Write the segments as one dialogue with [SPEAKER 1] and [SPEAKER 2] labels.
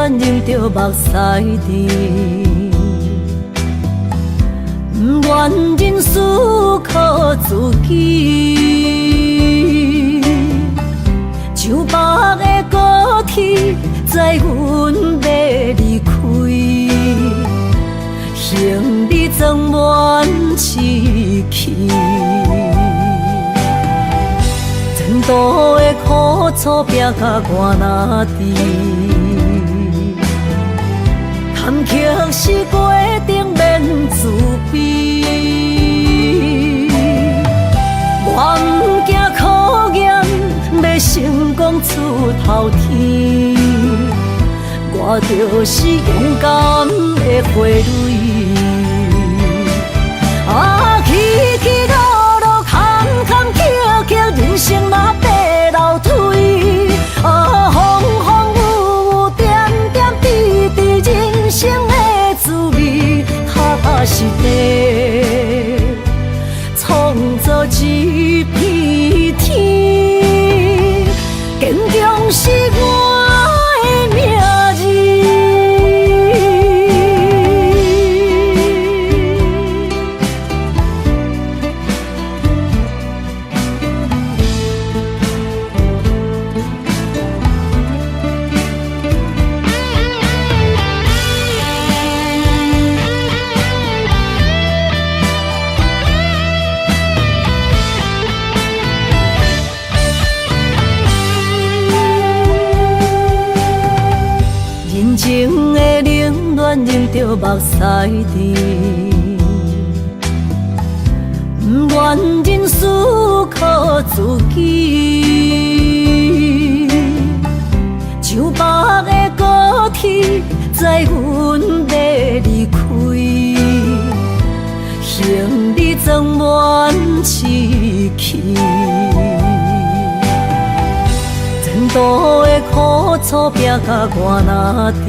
[SPEAKER 1] 恋忍着目屎滴，不愿忍思靠自己，像别的高铁载阮要离开，行李装满市区。前途的苦楚拼甲我哪知，坎坷是过程免自卑。我不惊考验，要成功出头天。我就是勇敢的花蕊。起起落落，坎坎坷坷，人生若爬楼梯。风风雨雨，点点滴滴，人生的滋味，踏踏实地，创造一片天。坚强是我的命字。人情的冷暖，忍着目屎滴，不愿忍思靠自己，像别的高铁载阮要离开，行李装满市区。前途的苦楚拼甲我哪知，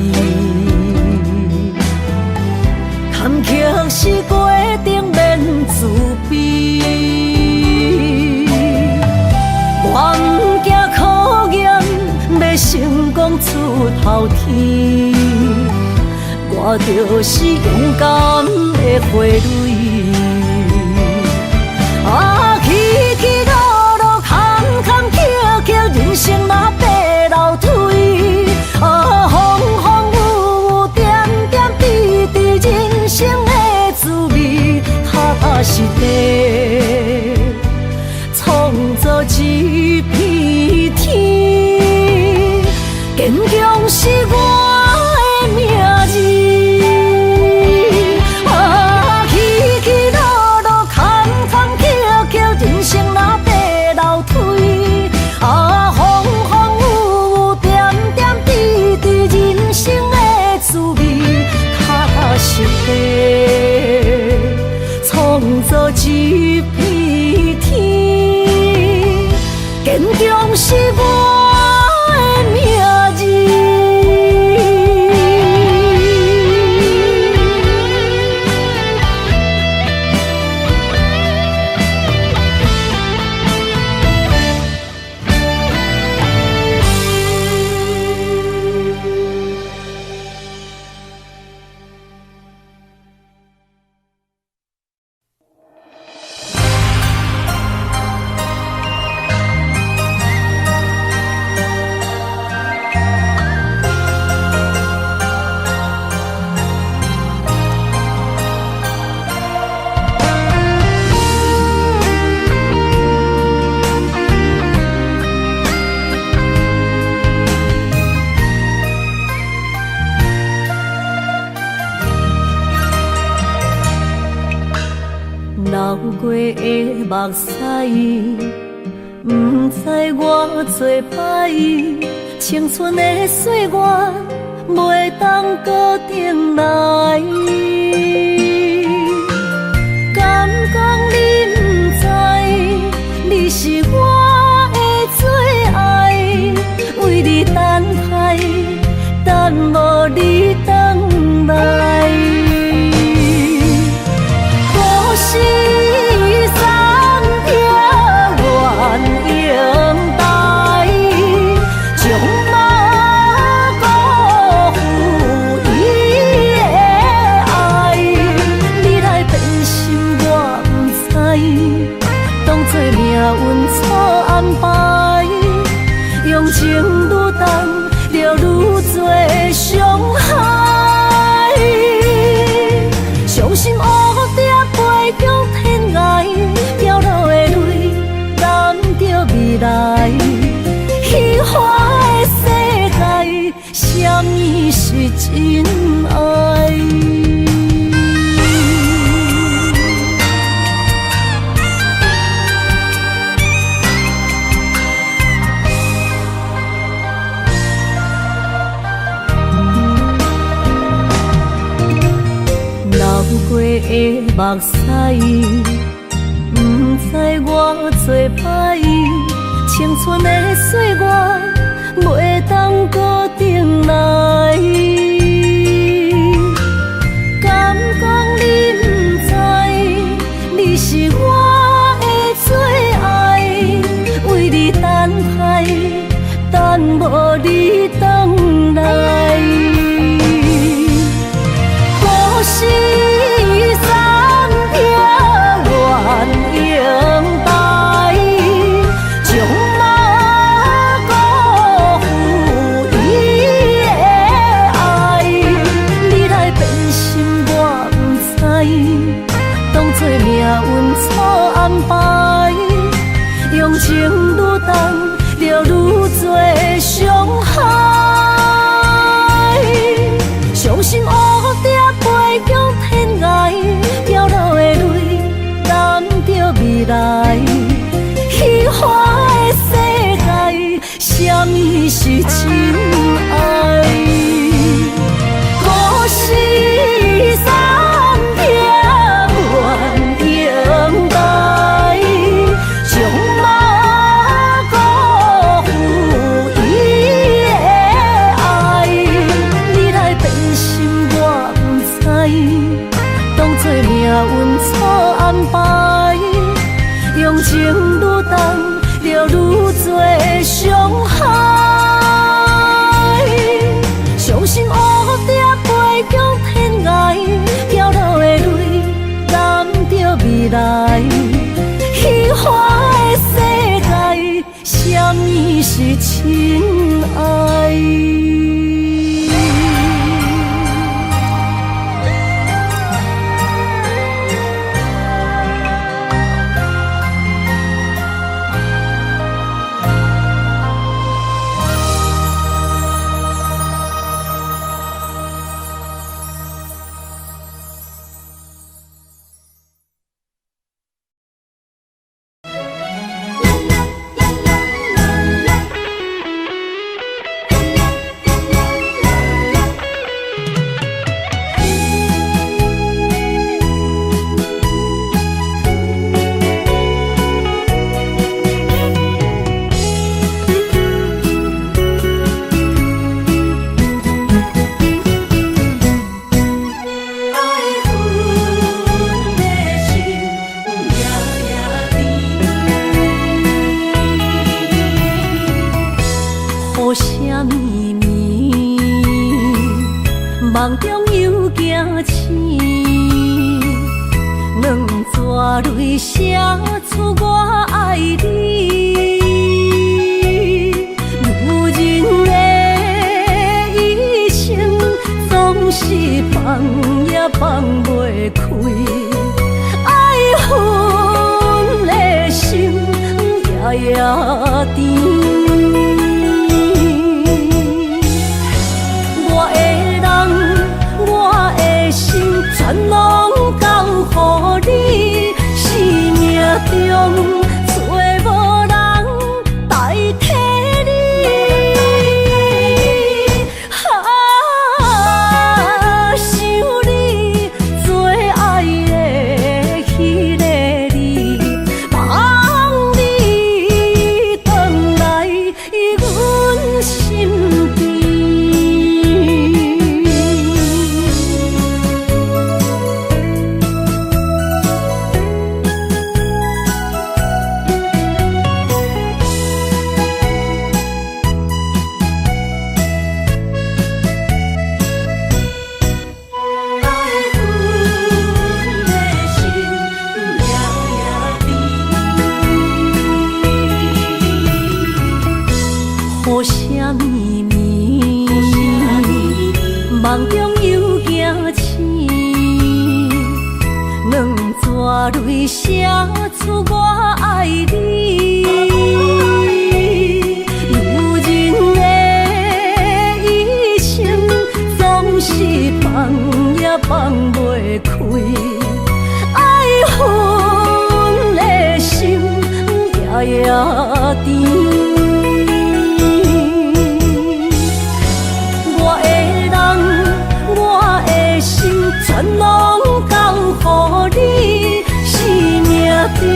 [SPEAKER 1] 坎坷是过程免自卑。我不惊考验，要成功出头天。我就是勇敢的花蕊。起起落落，坎坎坷坷，人生若爬楼梯。风风雨雨，点点滴滴，人生的滋味，踏踏实地，创造一片天。坚强是我的命字。起起落落，坎坎坷坷，人生若爬楼梯。风风雨雨，点点滴滴，人生的滋味，踏踏实地，创造一片天。坚强是我的命字。流过的目屎，不知我做歹，青春的岁月袂当搁重来。敢讲你不知，你是我的最爱，为你等待，等无你回来。可惜三条原应待，将马辜负真爱。流过的目屎，不知我做歹，青春的岁月袂当搁重来。敢讲你不知，你是我的最爱，为你等待，等无你回来。可惜三天愿永待，将马辜负伊的爱。你来变心我不知，当作命运错安排，用情愈重，就愈多伤害。相信乌蝶飞向天涯，飘落的泪染着未来。虚幻的世界，什么是真爱？可惜三天愿永待，将马辜负伊的爱。你来变心我不知，当作命运错安排，用情愈重，就愈多伤害。相信乌蝶飞向天涯，飘落的泪染着未来。虚幻的世界，什么是真爱？梦中又惊醒，两纸泪写出我爱你。女人的一生总是放也放袂开，爱恨的心夜夜甜。全拢交予你，生命中找无人代替你。想你最爱的迄个你，望你回来阮心边。梦中又惊醒，两纸泪写出我爱你。女人的一生总是放也放袂开，爱恨的心夜夜甜。我的人，我的心，全拢交予你，生命中。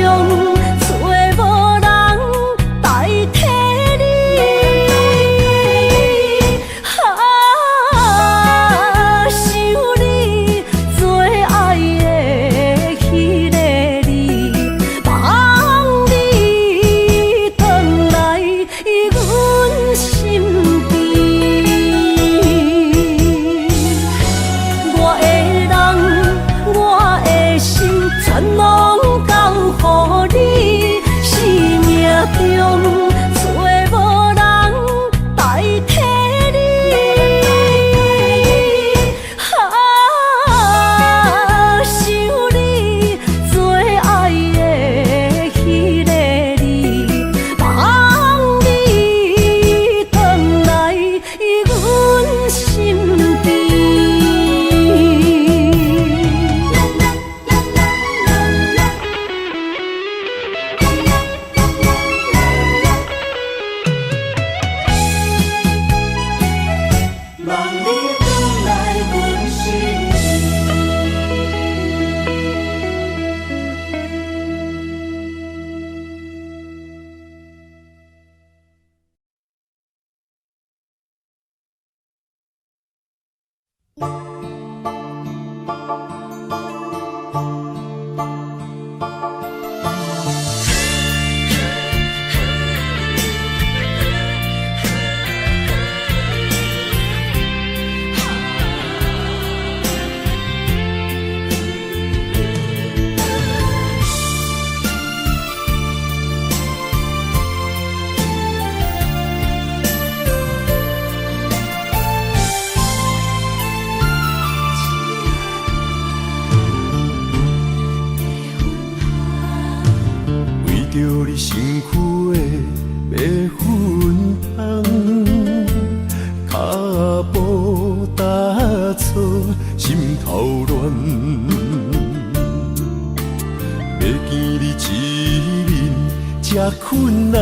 [SPEAKER 2] 困难，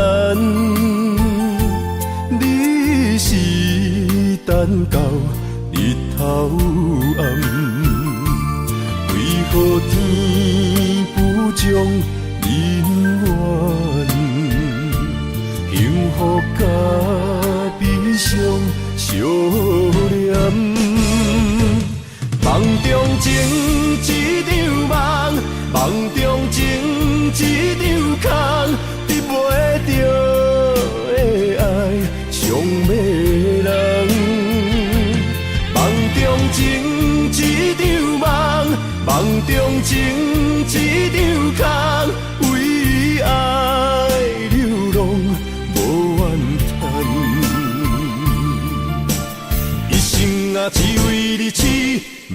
[SPEAKER 2] 你是等到日头暗，为何天不将人怨？幸福甲悲伤相连，梦中情一场梦，梦中情一场空。得袂到的爱，上迷人。梦中情一场梦，梦中情一场空，为爱流浪无怨叹。一生啊，只为你痴，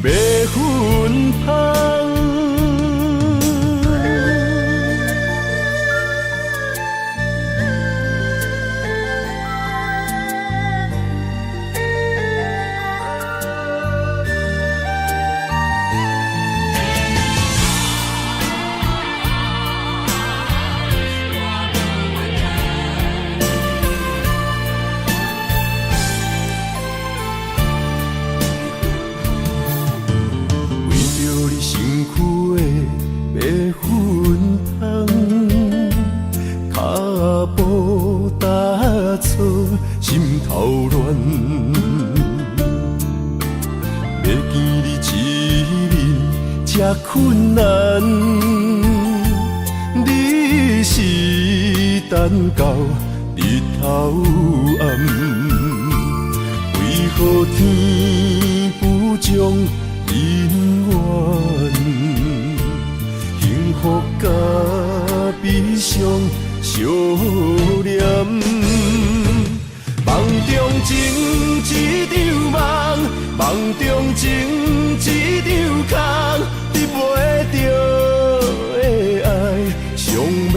[SPEAKER 2] 袂分芳。心头乱，要见你一面这困难，你是等到日头暗，为何天不将人怨？幸福甲悲伤相连。梦中情一场梦，梦中情一场空，得袂到的爱上迷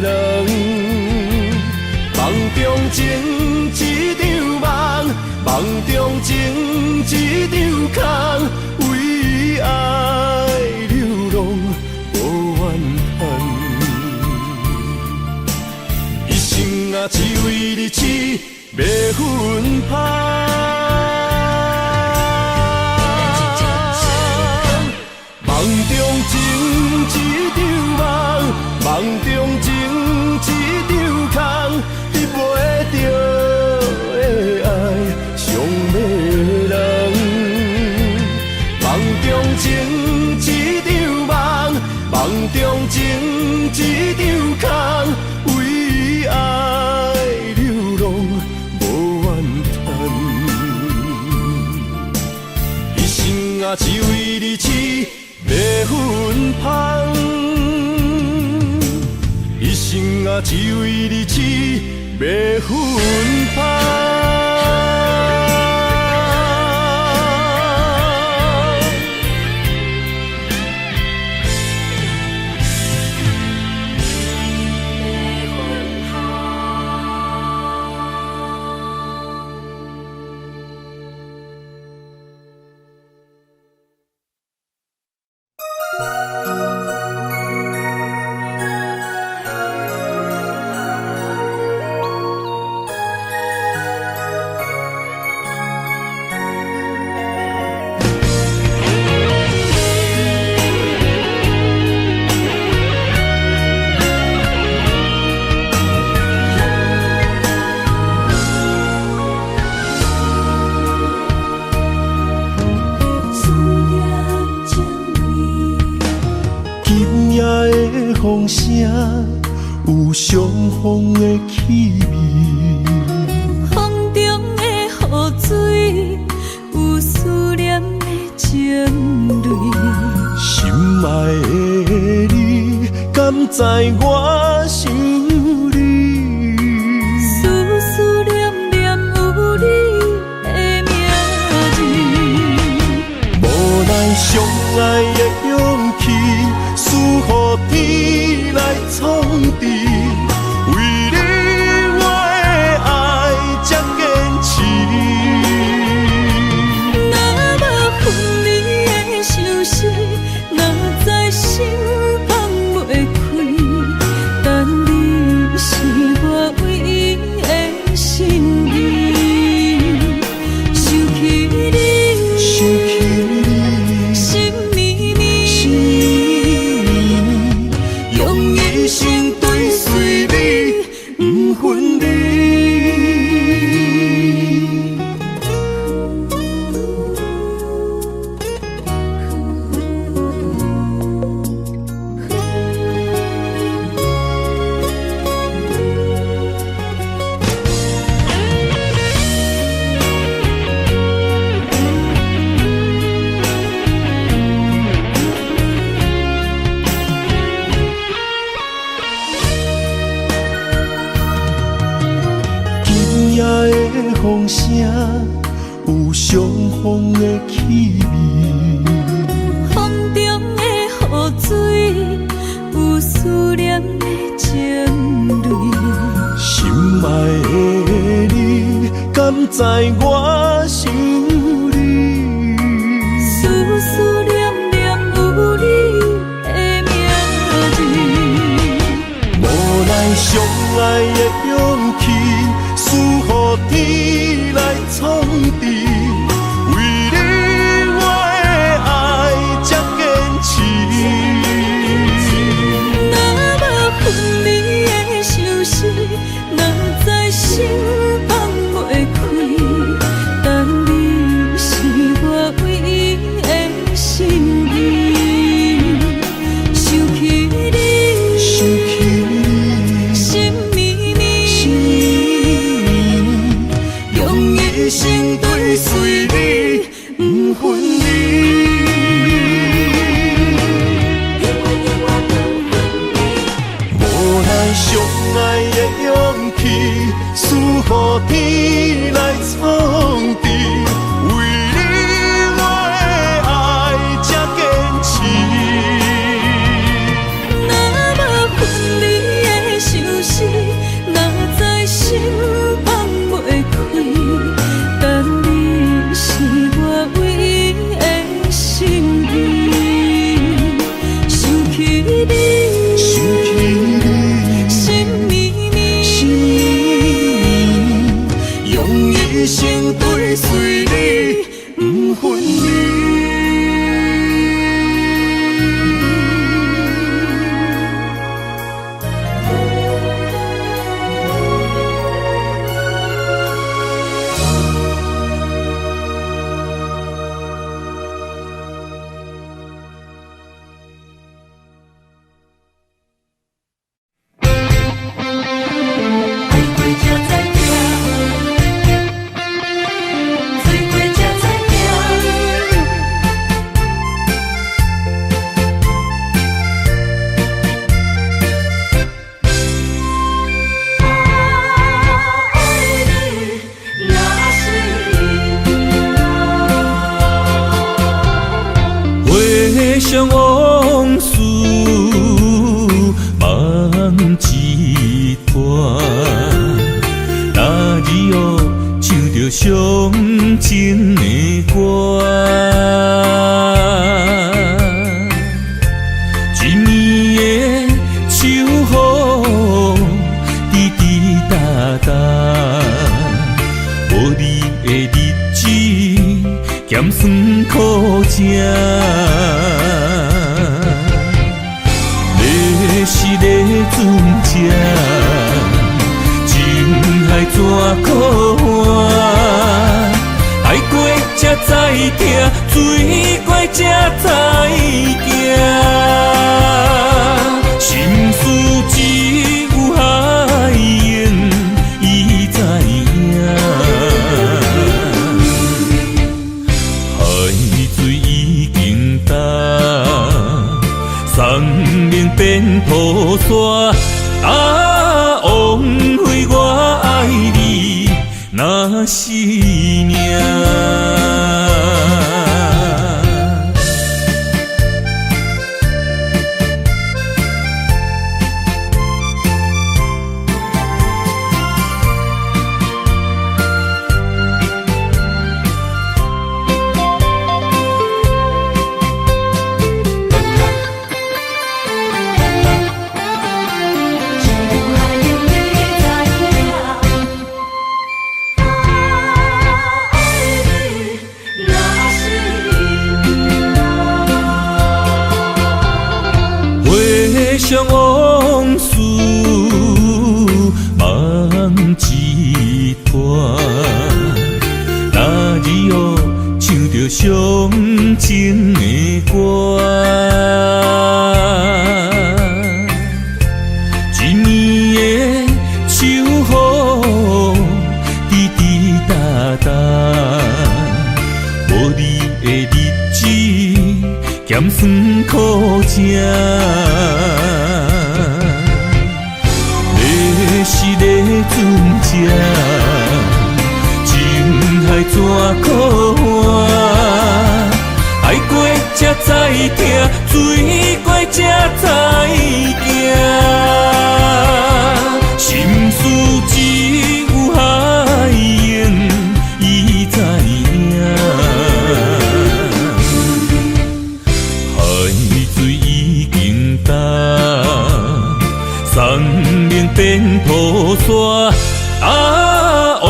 [SPEAKER 2] 人。梦中情一场梦，梦中情一场空，为爱流浪无怨叹。一生啊，只为你痴，袂分芳。梦中情一场梦，梦中情一场空，得袂着的爱上迷人。梦中情一场梦，梦中情一场空，为爱流浪无怨叹。一生啊，只为你痴。袂分芳，一生啊，只为你痴，袂分芳。风声有相逢的气味，
[SPEAKER 1] 风中的雨水有思念的情泪。
[SPEAKER 2] 心爱的你，敢知我想你？
[SPEAKER 1] 思思念念有你的名字，
[SPEAKER 2] 无奈相爱的勇气，输予天来创治。为你我的爱才坚持。
[SPEAKER 1] 若无分离的相思，哪知心放袂开。但你是我唯一的心意，想起你，心绵绵，用一生追随你，不分离。风声有相逢的气味，风中的雨水有思念的情泪。
[SPEAKER 2] 心爱的你，敢知我想你？
[SPEAKER 1] 思思念念有你的名字，
[SPEAKER 2] 无奈相爱的勇气，输予天来创治。为你我的爱才坚持。
[SPEAKER 1] 若无分离的相思，哪知心放袂开。但你
[SPEAKER 3] 上往事梦一段，那日哦唱着伤情的歌。一年的秋雨滴滴答答，无你的日子咸酸苦涩。要是咧船只，情海怎可换？爱过才知疼，水过才知行。心事只有海涌，伊知影。海水已经干，送命变雨伞。啊，枉费我爱你那是命。回想往事梦一段，那日哦唱着伤情的歌。一年的秋雨滴滴答答，无你的日子咸酸苦涩。要是咧船只，情海怎可换？爱过才知疼，水过才知行。心事只有海涌，伊知影。海水已经干，送命变雨伞。啊，枉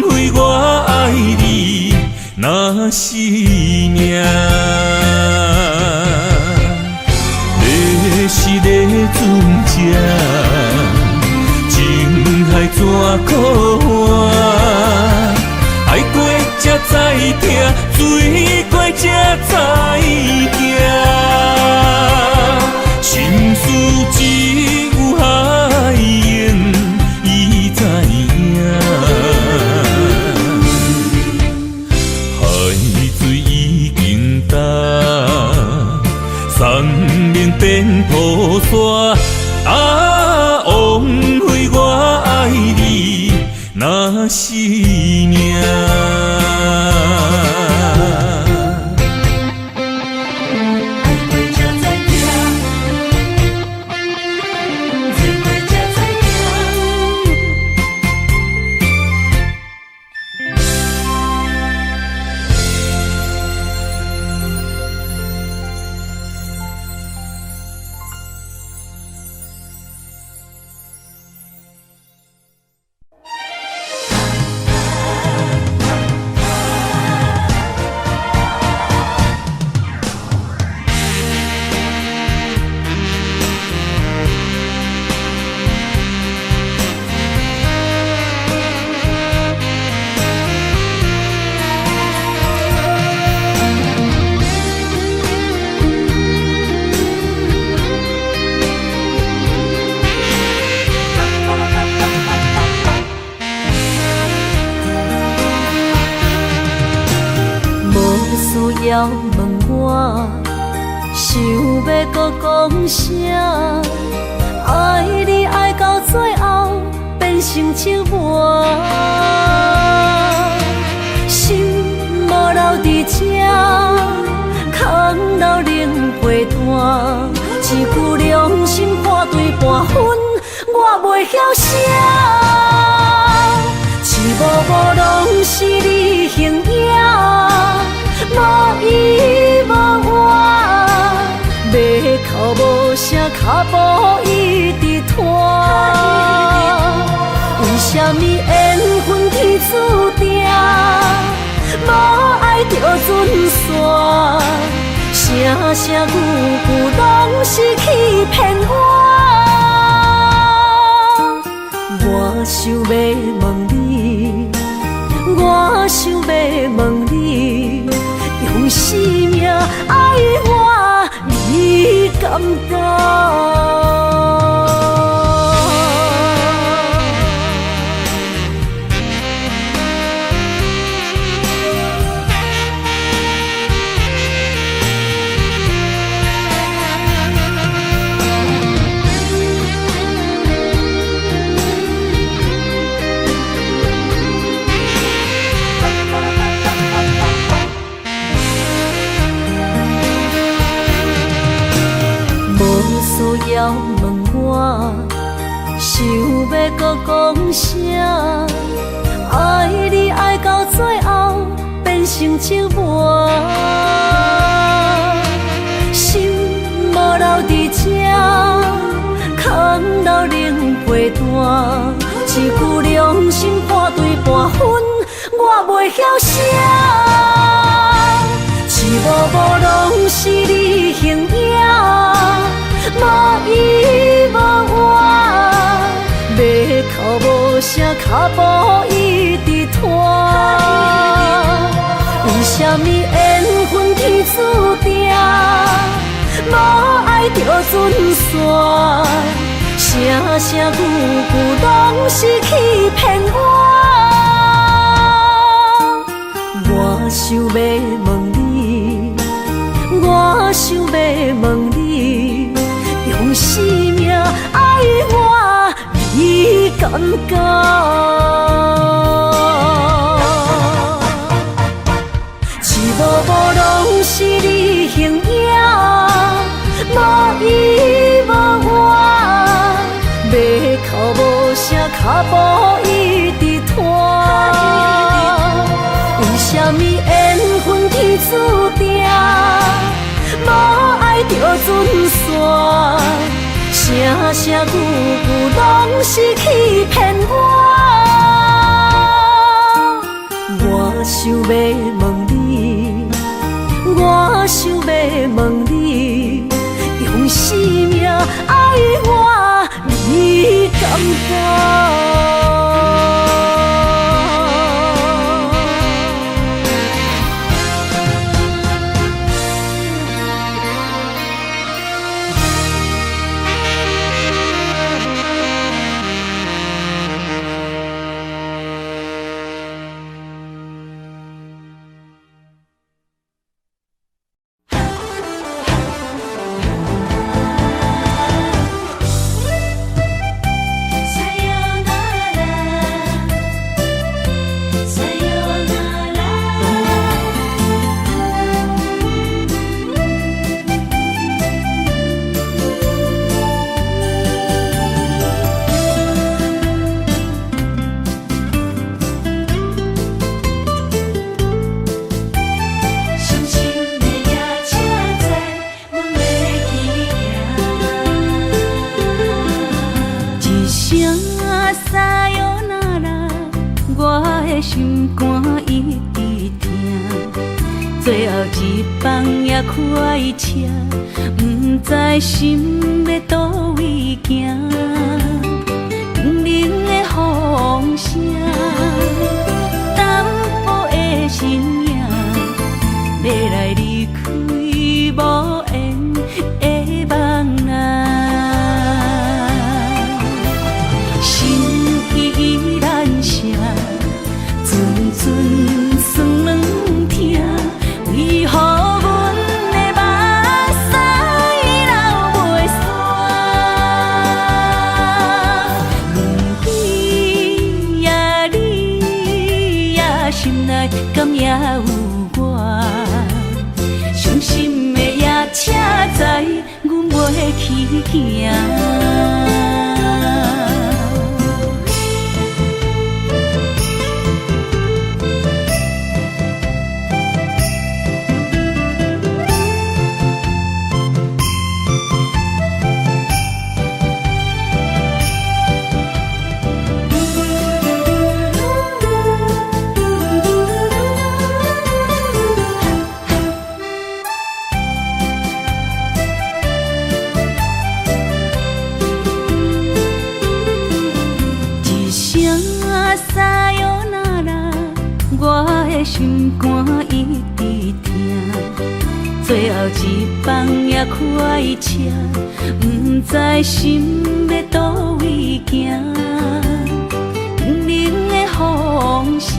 [SPEAKER 3] 费我爱你那是命。要是咧船只，情海怎可换？爱过才知疼，水过才知行。心事只有海涌，伊知影。海水已经干，送命变雨伞。啊，枉费我爱你那是命。
[SPEAKER 1] 要问我，想要搁讲啥？爱你爱到最后变成寂寞，心无留伫这，空留冷过袂晓写，痴无无拢是你形影，无依无我，马口无声，脚步一直拖。为什么缘分天注定，无爱就准线？声声句句拢是欺骗我。我想要问你，我想要问你，用生命爱我，你敢敢？要问我，想要搁讲啥？爱你爱到最后变成寂寞，心无留伫这，空留冷陪伴。一句良心半对半分，我袂晓写，痴无无拢是你形影。无依无我，马口无声，脚步一直拖。为什么缘分天注定，无爱就准线？声声句句拢是欺骗我。我想要问你，我想要问你。用生命爱我，你敢敢？痴无无拢是你形影，无依无我，马口无声，脚步一直拖。为什么缘分天注定，无爱就准线？声声句句拢是欺骗我。我想要问你，我想要问你，用生命爱我，你敢敢？
[SPEAKER 4] 心肝一直疼，最后一放也开车，不知心要倒位行。冷冷的风声，淡薄的身影，要来离开无缘的梦啊，心依然声。阵酸软疼，为何阮的目屎流袂煞？问起呀，你呀，心内敢也有我？伤心的夜车载，阮袂去行。最后一棒也快车，不知心要倒位行。冷冷的风声，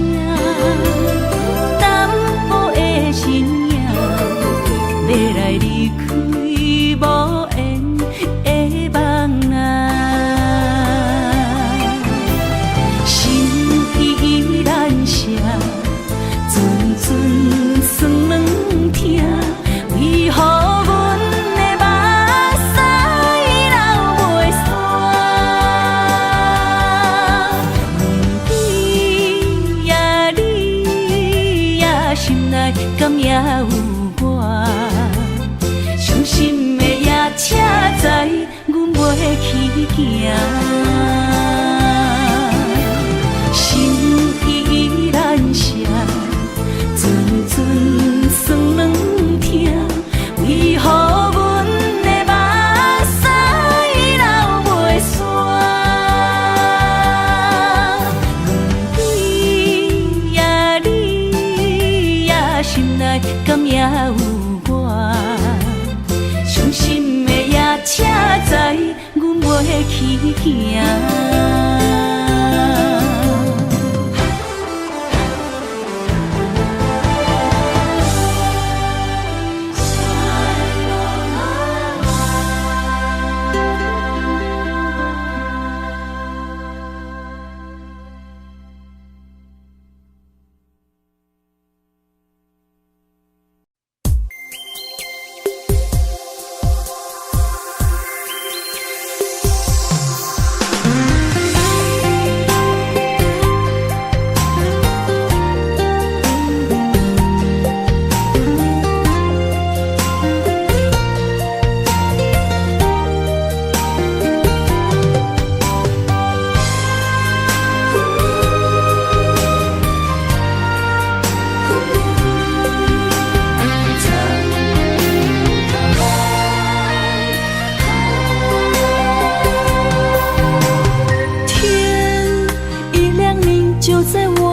[SPEAKER 4] 淡薄的身影，要来离开无缘的梦啊。心依然舍，阵阵酸软痛。为何阮的目屎流袂煞？问你呀，心内敢也有我？伤心的夜车载，阮袂去行。心依然舍，阵阵酸软痛。为何阮的目屎流袂煞？问你呀，心内敢也有我？伤心的夜车载，阮袂去行。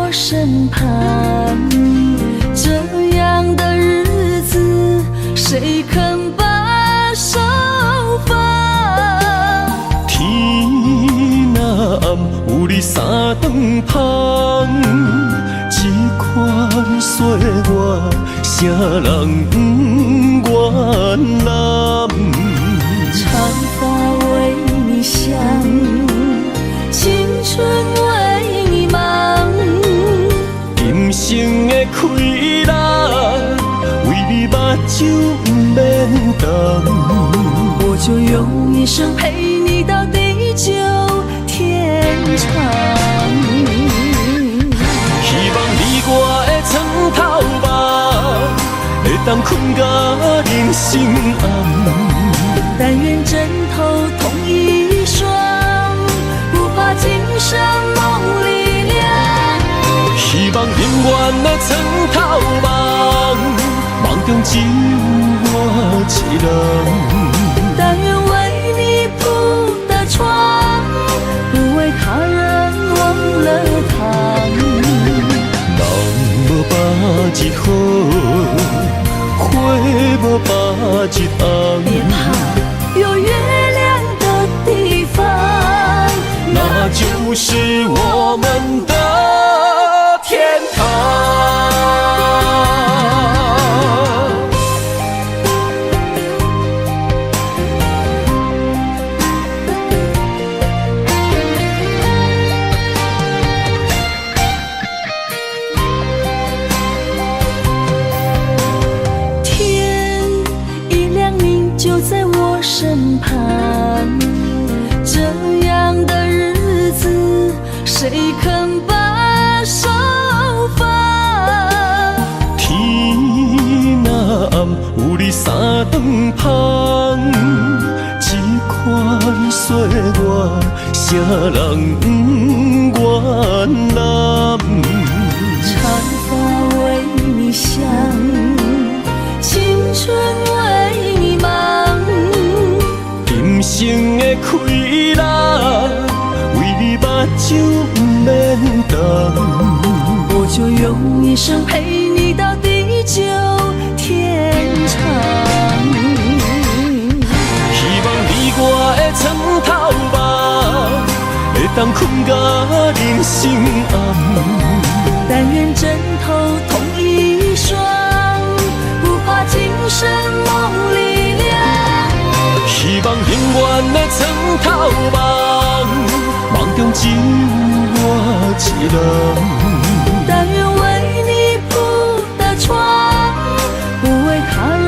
[SPEAKER 4] 身旁，这样的日子，谁肯把手放？
[SPEAKER 2] 天若暗，有你三顿香，这款岁月，谁人不原谅？
[SPEAKER 1] 长发为你香，青春为你忙。
[SPEAKER 2] 今生的快乐，为你目睭不免干。
[SPEAKER 1] 我就用一生陪你到地久天长。
[SPEAKER 2] 希望你我的床头梦，会当困到人生暗。
[SPEAKER 1] 但愿枕头同一双，不怕今生梦里凉。
[SPEAKER 2] 希望永远的床头梦，梦中只有我一人。
[SPEAKER 1] 但愿为你铺的床，不为他人忘了躺。
[SPEAKER 2] 人无把日好，花无把日红。
[SPEAKER 1] 别怕，有月亮的地方，
[SPEAKER 2] 那就是我们的天堂。
[SPEAKER 1] 天一亮你就在我身旁，这样的日子，谁肯把手放？
[SPEAKER 2] 天若暗，有你三顿香，这款岁月，谁人不原谅？
[SPEAKER 1] 长发为你香，青春为你忙。
[SPEAKER 2] 今生的快乐，为你目睭不免干。
[SPEAKER 1] 我就用一生陪你到地久天长。
[SPEAKER 2] 当困甲人生暗。
[SPEAKER 4] 但愿枕头同一双，不怕今生梦里凉。
[SPEAKER 2] 希望永远的床头梦，梦中只有我一人。
[SPEAKER 4] 但愿为你铺的床，不为他人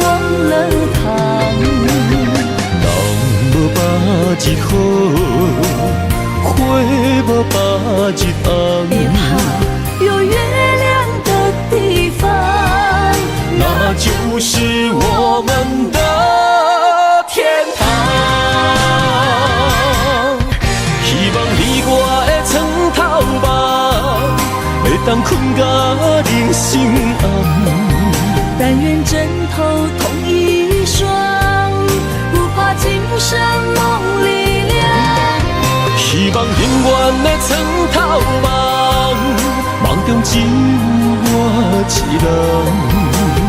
[SPEAKER 4] 忘了躺。
[SPEAKER 2] 人无百日好，花无百日红。
[SPEAKER 4] 别怕有月亮的地方，
[SPEAKER 2] 那就是我们的天堂。希望你我的床头梦，会当困甲人生暗。
[SPEAKER 4] 但愿枕头同一双，不怕今生梦里凉。
[SPEAKER 2] 希望永远的床头梦，梦中只有我一人。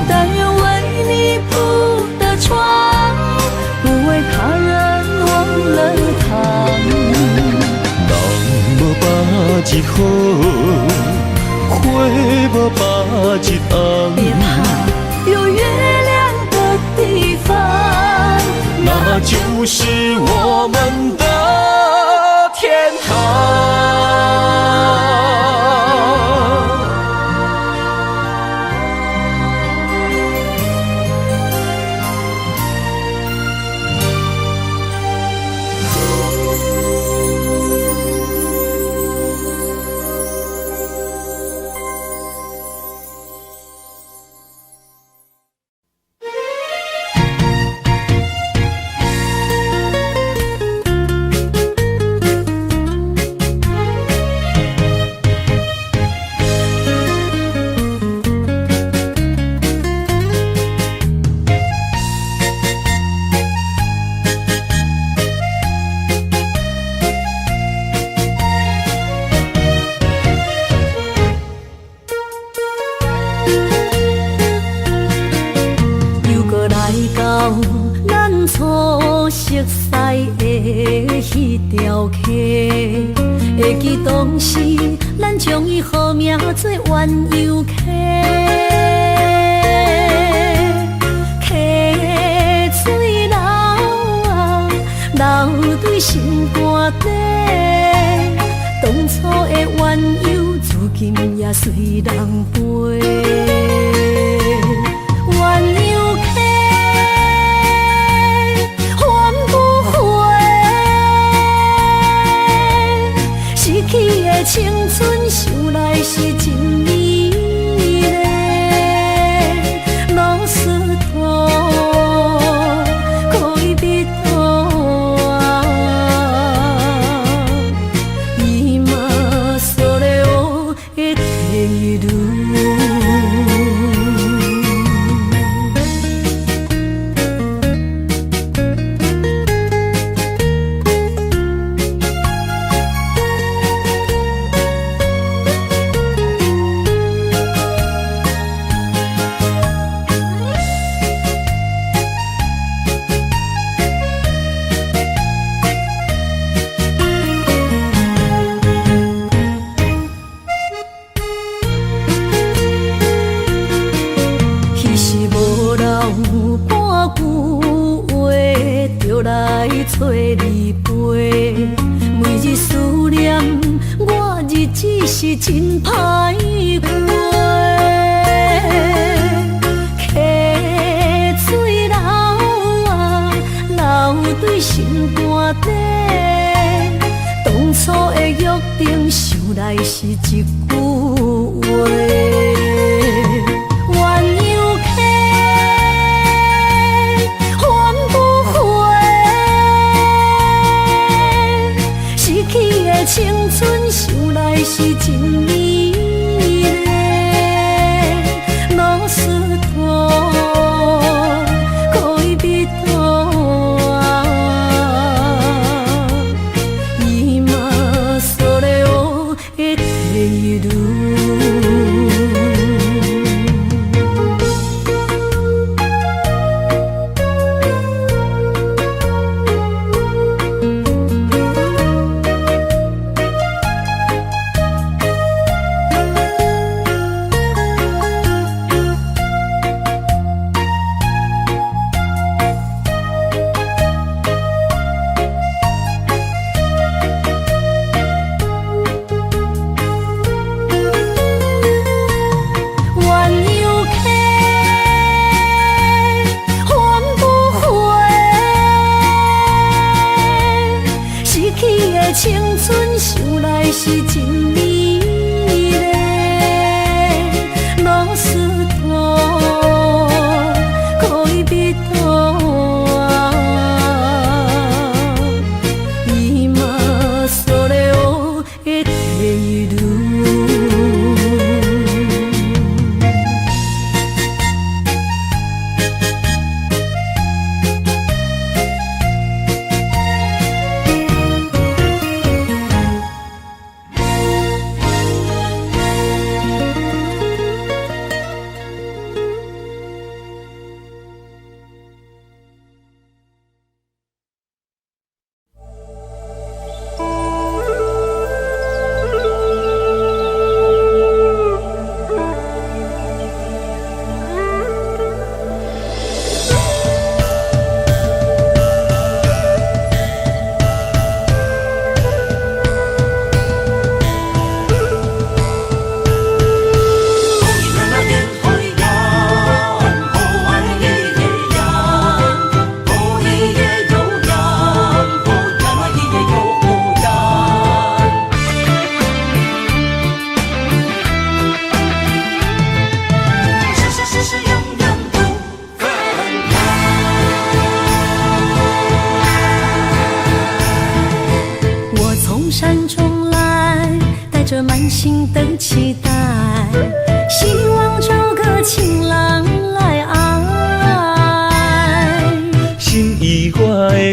[SPEAKER 4] 但愿为你铺的床，不为他人忘了躺。
[SPEAKER 2] 人无百日好，花无百日红。
[SPEAKER 4] 别怕有月亮的地方，
[SPEAKER 2] 那就是我们的天堂。
[SPEAKER 4] 迄条溪，会记当时咱将伊号名做鸳鸯溪。溪水流啊，流对心肝底。当初的鸳鸯，如今也随人飞。鸳鸯溪。失去的青春，想来是真美丽。老师徒，可以别途啊，伊嘛所了的退路。找你陪，每日思念，我日子是真歹过。溪水流啊，流对心肝底。当初的约定，想来是一句话。青春想来是真美丽，老师徒可以别途啊，伊嘛所了的退路。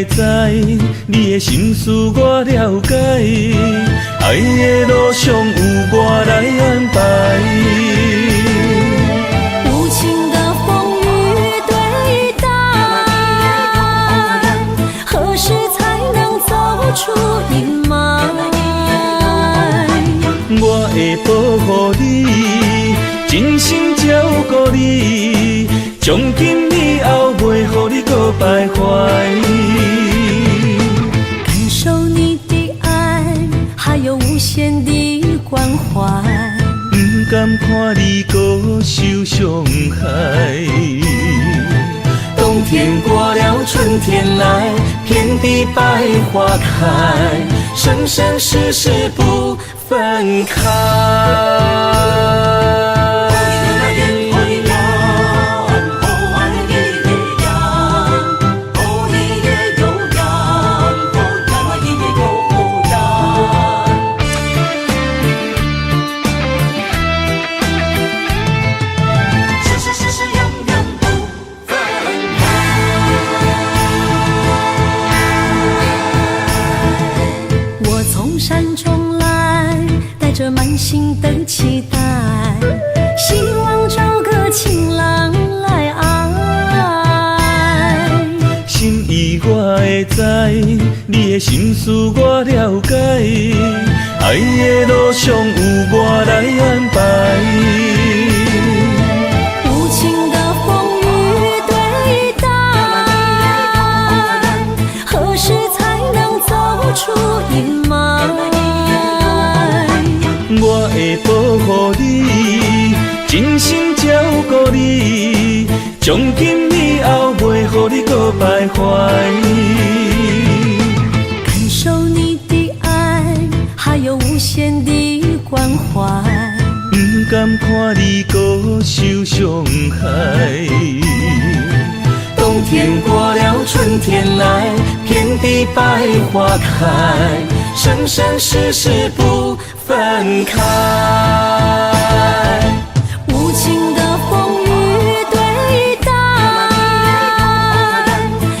[SPEAKER 3] 会知，你的心思我了解，爱的路上有我来安排。
[SPEAKER 1] 无情的风雨对待，何时才能走出阴霾？
[SPEAKER 3] 我会保护你，真心照顾你，从今以后袂予你搁徘徊。
[SPEAKER 1] 感受你的爱，还有无限的关怀。
[SPEAKER 3] 不甘看你搁受伤害。冬天过了，春天来，遍地百花开，生生世世不分开。
[SPEAKER 1] 山中来，带着满心的期待，希望找个情郎来爱。
[SPEAKER 3] 心意我会知，你的心思我了解，爱的路上有我来安排。
[SPEAKER 1] 无情的风雨对待，何时才能走出阴霾？
[SPEAKER 3] 我会保护你，真心照顾你，从今以后袂予你搁徘徊。
[SPEAKER 1] 感受你的爱，还有无限的关怀。
[SPEAKER 3] 不甘看你搁受伤害。冬天过了，春天来，遍地百花开，生生世世不分开。
[SPEAKER 1] 无情的风雨对待，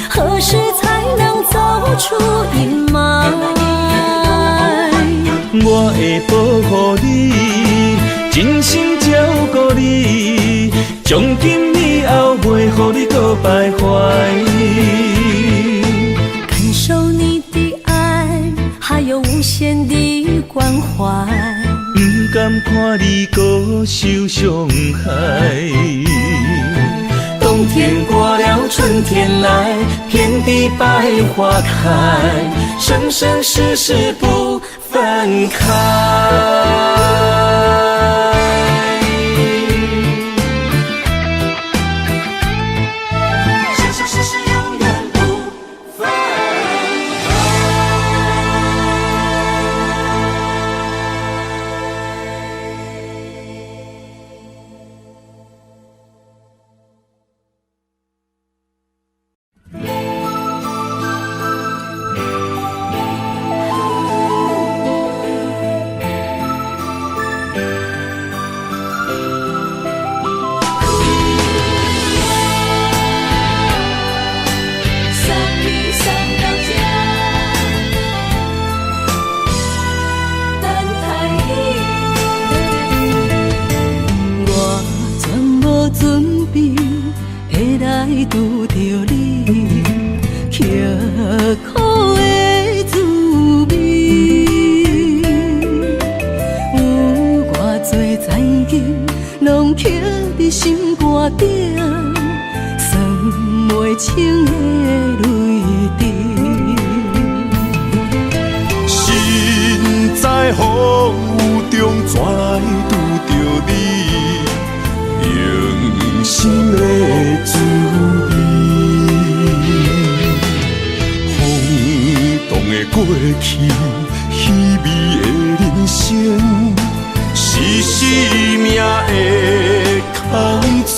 [SPEAKER 1] 何时才能走出阴霾？
[SPEAKER 3] 我会保护你，真心照顾你，从今以后袂予你搁徘徊。
[SPEAKER 1] 感受你的爱，还有无限的关怀。
[SPEAKER 3] 不甘看你搁受伤害。冬天过了，春天来，遍地百花开，生生世世不分开。
[SPEAKER 4] 拄着你，刻苦的滋味，有偌多灾境，拢刻伫心肝顶，算袂清的泪滴。
[SPEAKER 2] 身在风雨中，怎来拄着你？用心的滋味，风动的过去，稀微的人生，是生命的空嘴，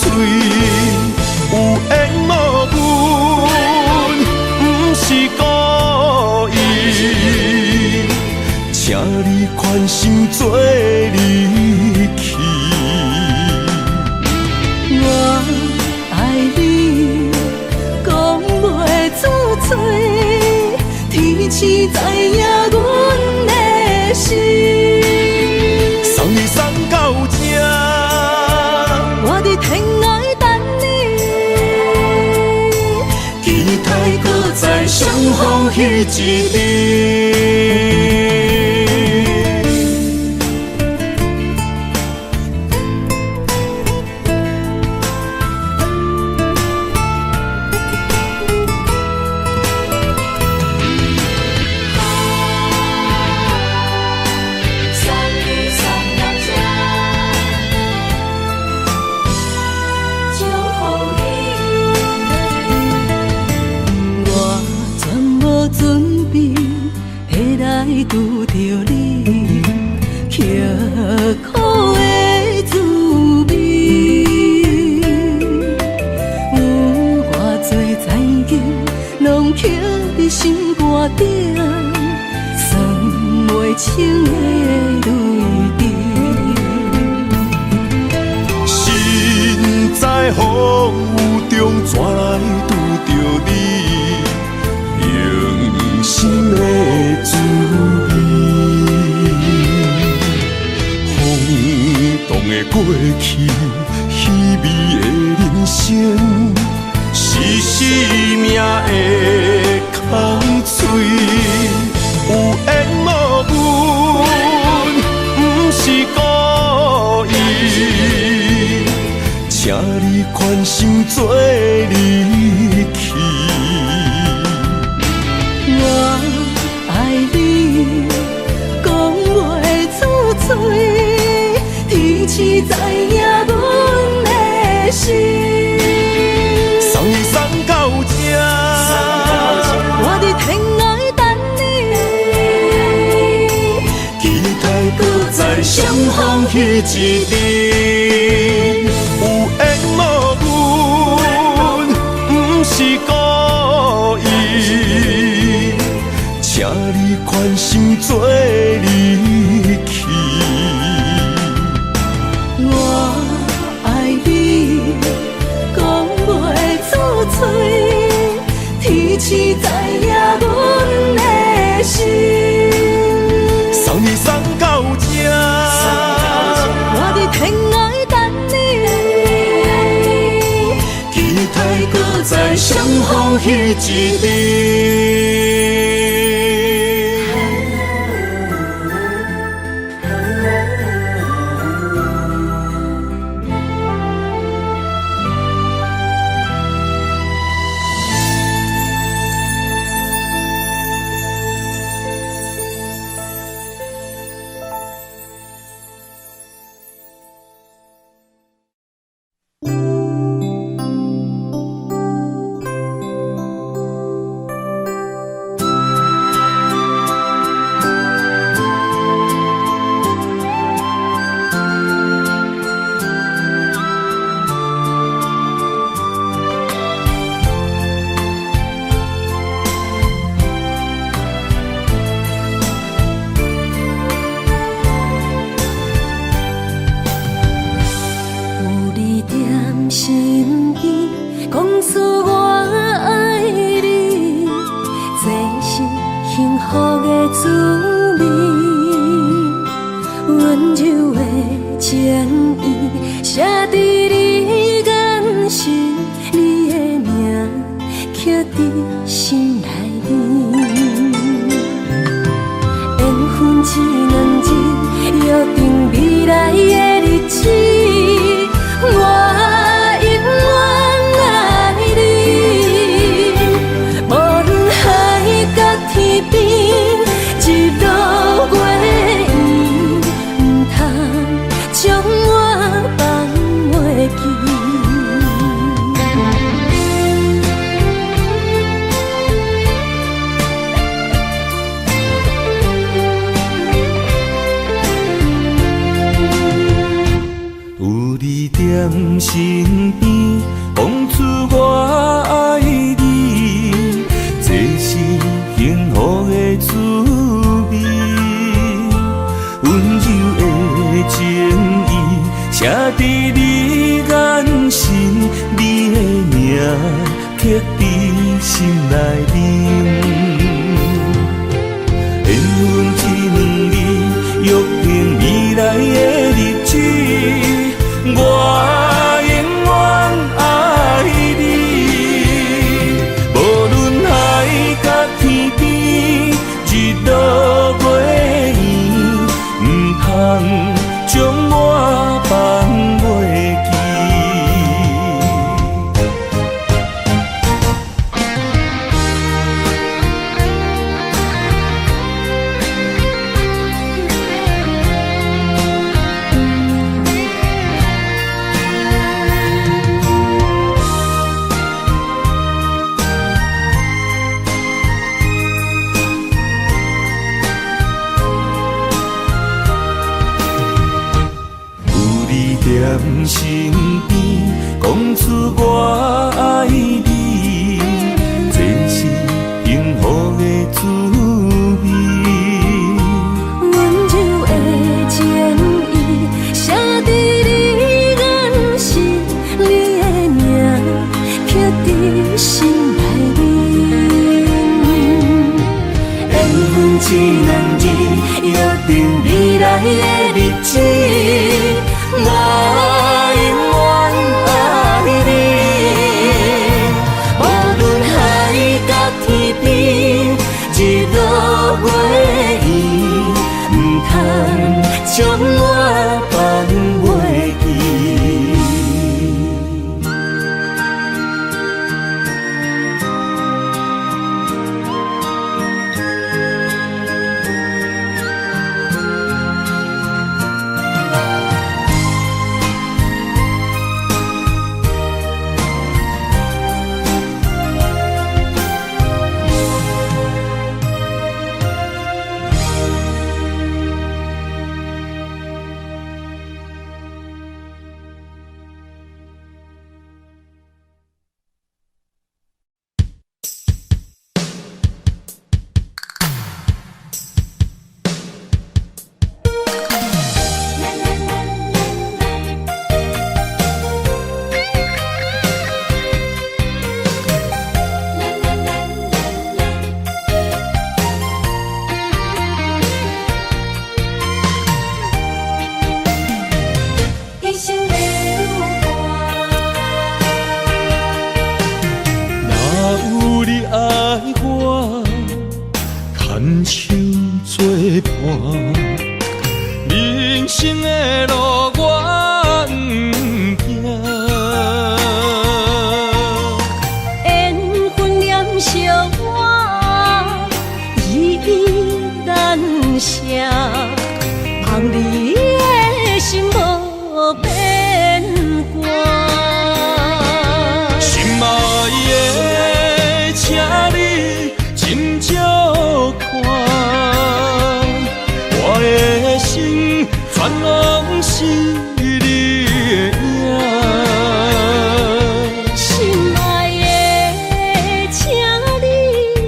[SPEAKER 2] 有缘无分，不是故意，请你宽心做离去。
[SPEAKER 4] 我爱你，讲袂出嘴。天赐知影阮的心。
[SPEAKER 2] 送你送到这，
[SPEAKER 4] 我伫天涯等你，
[SPEAKER 2] 期待搁再相逢彼一日。
[SPEAKER 4] 拄着你，刻苦的滋味，有偌多情景，拢刻伫心肝顶，算袂清的泪滴。
[SPEAKER 2] 心在风雨中，怎来拄着你？用心的滋味，轰动的过去，稀微的人生，是生命的空嘴，有缘无分，不是故意，请你宽心做离去。
[SPEAKER 4] 我爱你，讲袂出嘴，天赐知影阮的心。
[SPEAKER 2] 送你送到这，
[SPEAKER 4] 我伫天涯等你，
[SPEAKER 2] 期待搁再相逢彼一日。有缘无分，不是故意。请你宽心做离去。
[SPEAKER 4] 我爱你，讲袂出嘴，天赐知影阮的心。
[SPEAKER 2] 送你送到这，
[SPEAKER 4] 我伫天涯等你，
[SPEAKER 2] 期待搁再相逢彼一日。
[SPEAKER 3] 身边，讲出我爱你，这是幸福的滋味。温柔的情意，写伫你眼神，你的名刻伫心内面。
[SPEAKER 1] 在心内面。
[SPEAKER 3] 缘分只两字，约定未来的日子，我永远爱你。无论海角天边，一路袂远，唔通将我放袂记。牵手作伴，人生的路我不行。
[SPEAKER 1] 缘分念惜我，依依难舍，望你的心无变卦。
[SPEAKER 3] 心爱的，请你真少看，我的心全拢是你的影。
[SPEAKER 1] 心爱的，请你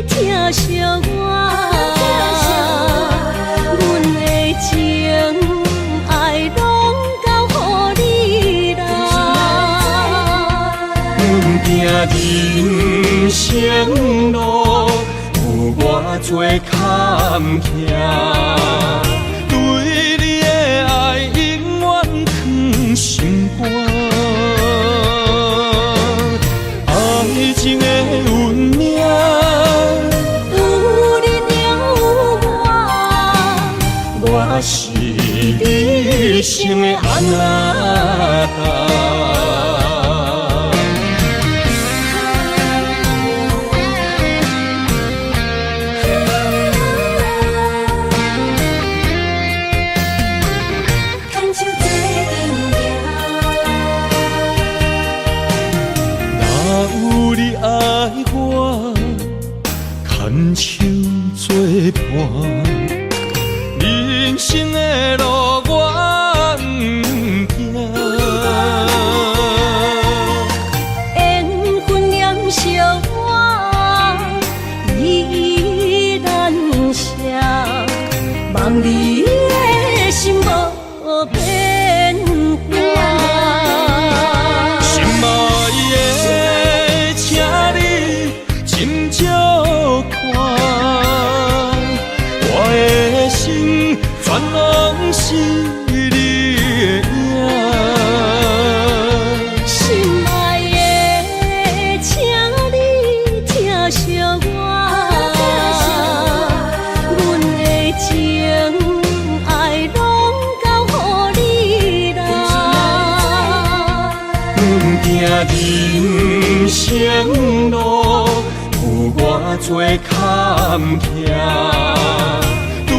[SPEAKER 1] 疼惜我，阮的情爱拢交予你啦。
[SPEAKER 3] 阮行人生路，有偌多坎坷，对你的爱永远藏心肝。爱情的运命，
[SPEAKER 1] 有你了我
[SPEAKER 3] 是你生的安那达。牵手作伴，人生的路我不行。
[SPEAKER 1] 缘分念惜我，依依难舍，望你的心无变卦。
[SPEAKER 3] 心爱的，请你真少看，我的心全拢是你的影。
[SPEAKER 1] 心爱的，请你疼惜我，阮的情爱拢交予你啦。
[SPEAKER 3] 阮行人生路，有偌多坎坷，对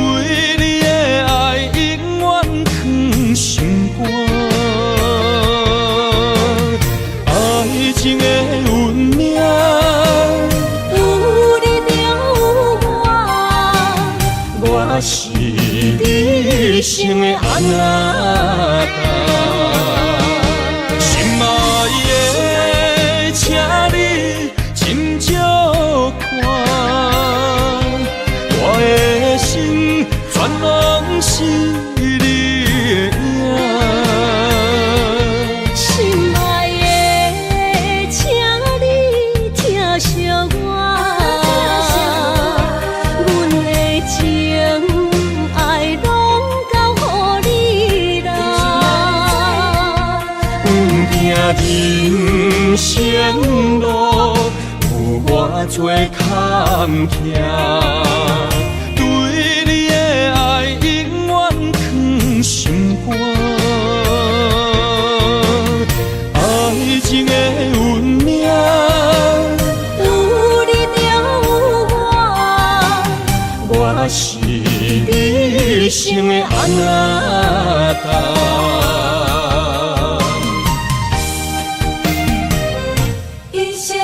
[SPEAKER 3] 你的爱永远藏心肝。爱情的运命，
[SPEAKER 1] 有你了我
[SPEAKER 3] 是你生的安那达。心爱的，请你真少看，我的心全拢是你的影。
[SPEAKER 1] 心爱的，请你
[SPEAKER 3] 人生路有偌多坎坷，对你的爱永远藏心肝。爱情的运命，
[SPEAKER 1] 有你有我，
[SPEAKER 3] 我是你生的安那达。
[SPEAKER 1] 一生的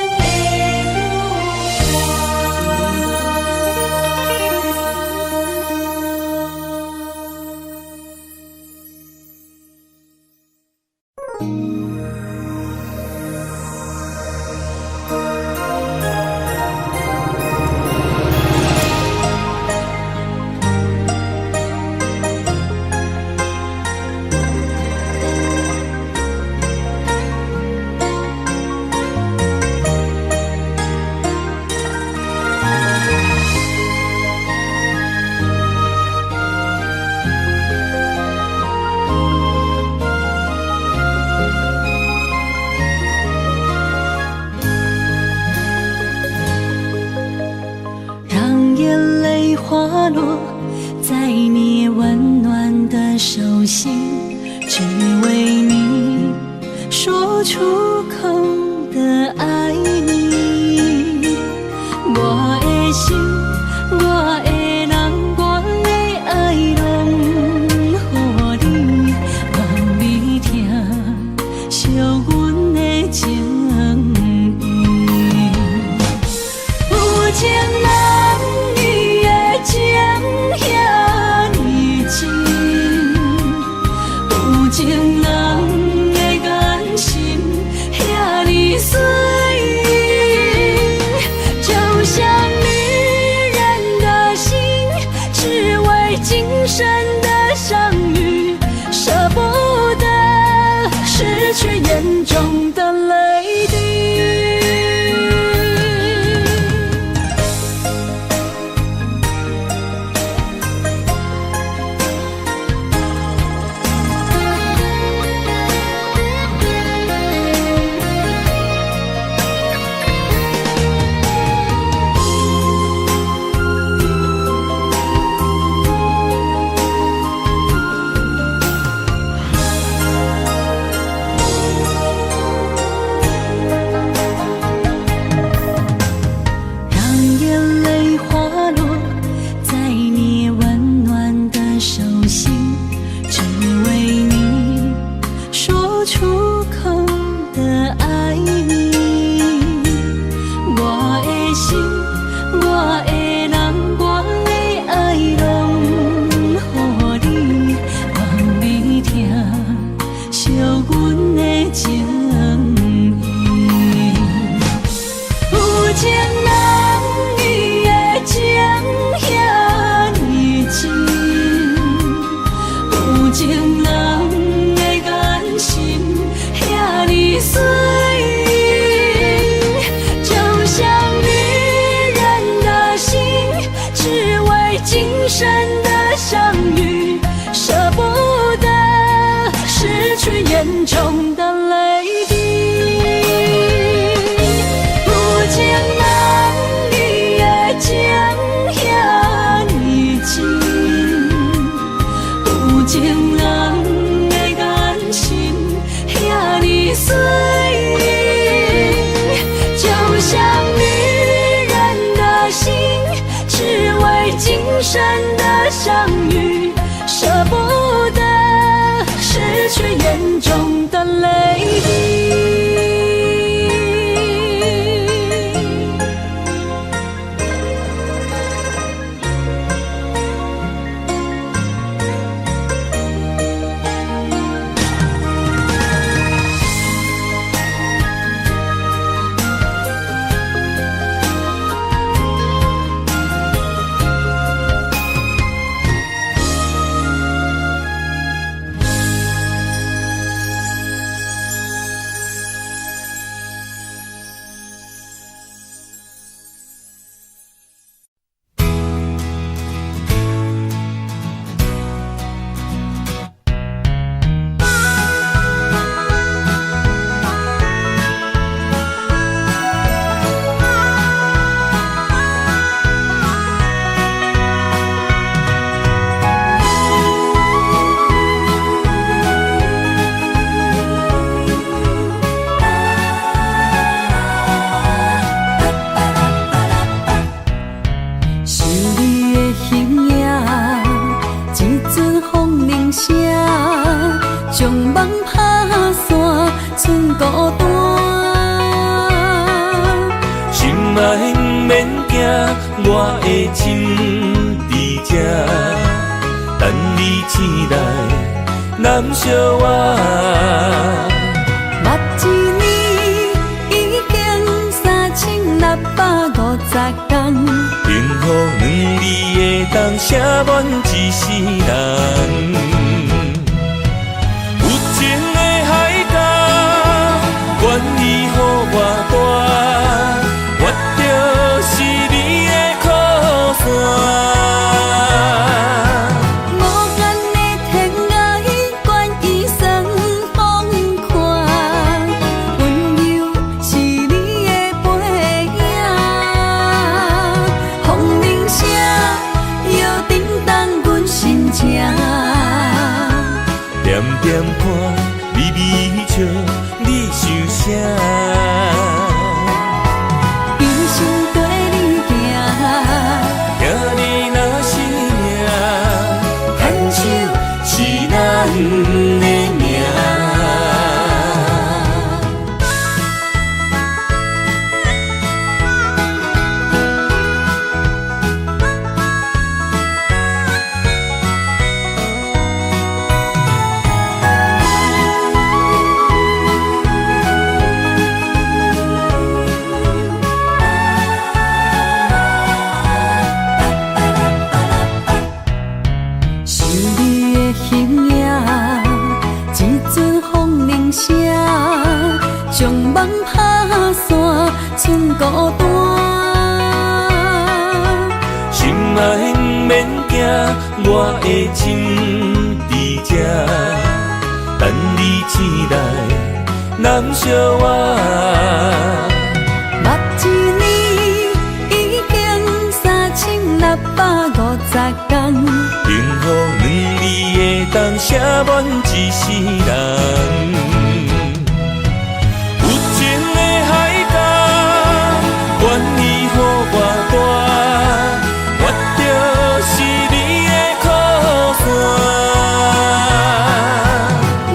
[SPEAKER 4] 让眼泪滑落在你温暖的手心，只为你说出口的爱你。我的心，我的人，我的爱拢予你，望你听，惜阮的情意。有情人你的情遐呢真，有情人的眼神遐呢水，就像女人的心，只为今生的相遇，舍不得失去眼中的泪滴。让眼泪滑落在你温暖的手心，只为你说出口的爱你。我的心，我的人，我的爱拢予你，望你听，惜阮的情意。有情人你的情遐呢真，有情人的眼神遐呢水，就像女人的心，只为今生的相遇，舍不得失去眼中的泪滴。有情人你的情遐呢真，有情人的眼神遐呢水，就像女人的心，只为今生的相遇，舍不得失去眼中的泪滴。剩孤单。
[SPEAKER 3] 心爱不免惊，我的心伫这，等你醒来，难相偎。
[SPEAKER 4] 目一年已经3650天，
[SPEAKER 3] 幸福两字会当写满一世人。有情的海角，愿意予我大，我就是你的靠山。
[SPEAKER 4] 无间的天涯，愿意算风看，温柔是你的背影。风铃声摇叮当阮心情，
[SPEAKER 3] 点点看，微微笑，你想啥？
[SPEAKER 4] 一生跟你行，
[SPEAKER 3] 听你若是命，牵手是咱的命。
[SPEAKER 4] 想你的形影，一阵风铃声，将梦打散，剩孤单。
[SPEAKER 3] 心爱不免惊，我的心伫这，等你醒来，难相偎。
[SPEAKER 4] 目一年已经3650天，
[SPEAKER 3] 幸福两字会当写满一世人。有情的海角，愿意予我大，我就是你的靠山。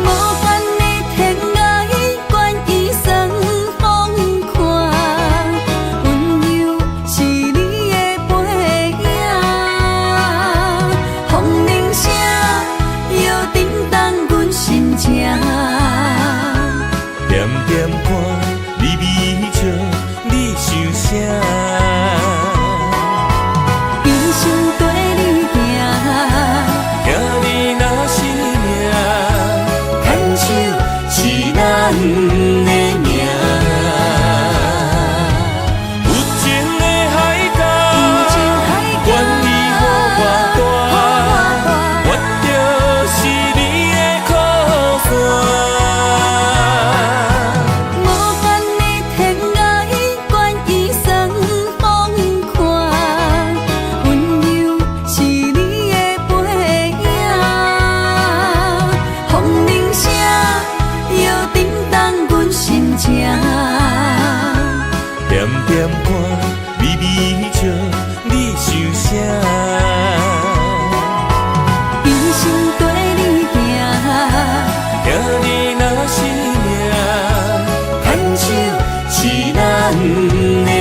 [SPEAKER 4] 无间的天涯，愿意算风看，温柔是你的背影。风铃声摇叮当阮心情，
[SPEAKER 3] 点点看，微微笑，你想啥？
[SPEAKER 4] 一生跟你行，
[SPEAKER 3] 听你若是命，牵手是咱的命。有情的海角，愿意予我大，我就是你的靠山。
[SPEAKER 4] 无间的天涯，愿意算风看，温柔是你的背影。风铃声摇叮当阮心情，
[SPEAKER 3] 点点看，微微笑，你想啥？
[SPEAKER 4] 一生跟你行，
[SPEAKER 3] 听你若是命，牵手是咱的命。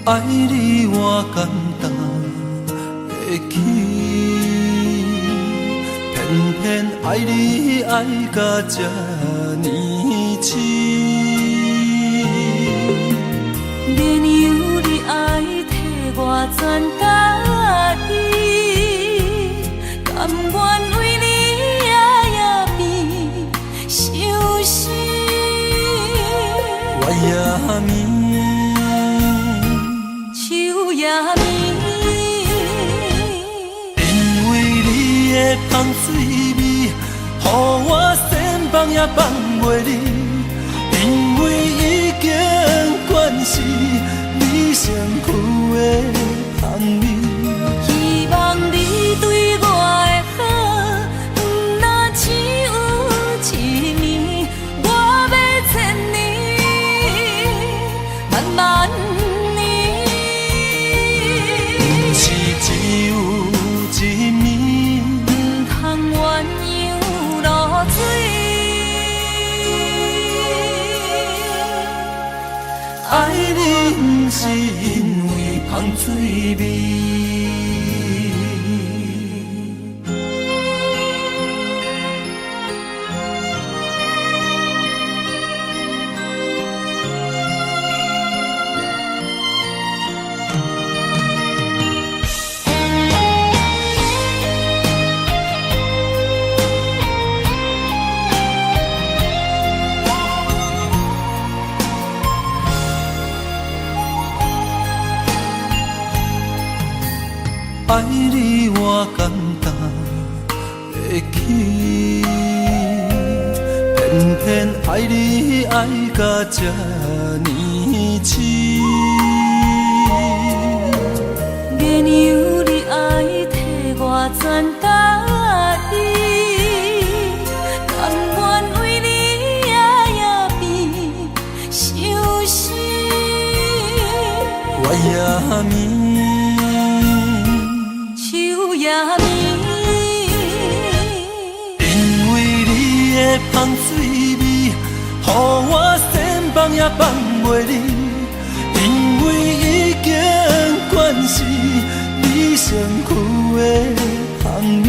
[SPEAKER 3] 爱你我简单会起，偏偏爱你爱到这呢深。
[SPEAKER 4] 全甲伊，甘愿为你夜眠伤心。
[SPEAKER 3] 我也眠，
[SPEAKER 4] 树也眠，
[SPEAKER 3] 因为你的香水味，予我先放也放袂离。因为已经惯是你身躯的香味。
[SPEAKER 4] 希望你对我的好，不若只有一年，我要千年，万万年。
[SPEAKER 3] 不是只有一年，
[SPEAKER 4] 唔通鸳鸯落水。
[SPEAKER 3] 爱你不是因为香水味。爱你我简单会起，偏偏爱你爱到这呢痴。
[SPEAKER 4] 原由你爱替我全甲伊，甘愿为你夜眠伤心。
[SPEAKER 3] 我也眠。
[SPEAKER 4] 也眠，
[SPEAKER 3] 因为你的香水味，予我先放也放袂离。因为已经惯是你身躯的香味。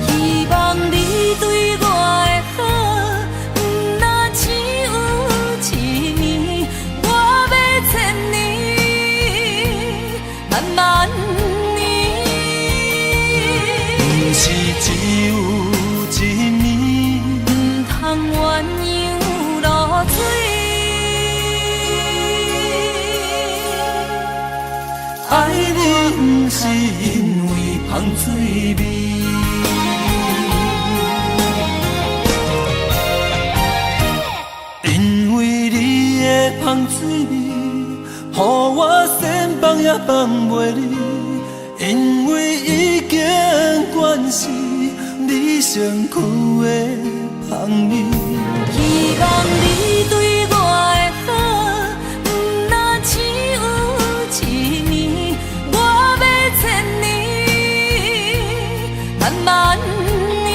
[SPEAKER 4] 希望你对我的好，不若只有一年，我要千年，万万年。
[SPEAKER 3] 不是只有一年，
[SPEAKER 4] 唔通鸳鸯落水。
[SPEAKER 3] 爱你不是因为香水味。因为你的香水味，予我先放也放袂离。因为已经惯是你身躯的香味。
[SPEAKER 4] 希望你对我的好，不若只有一年，我要千年，万万年。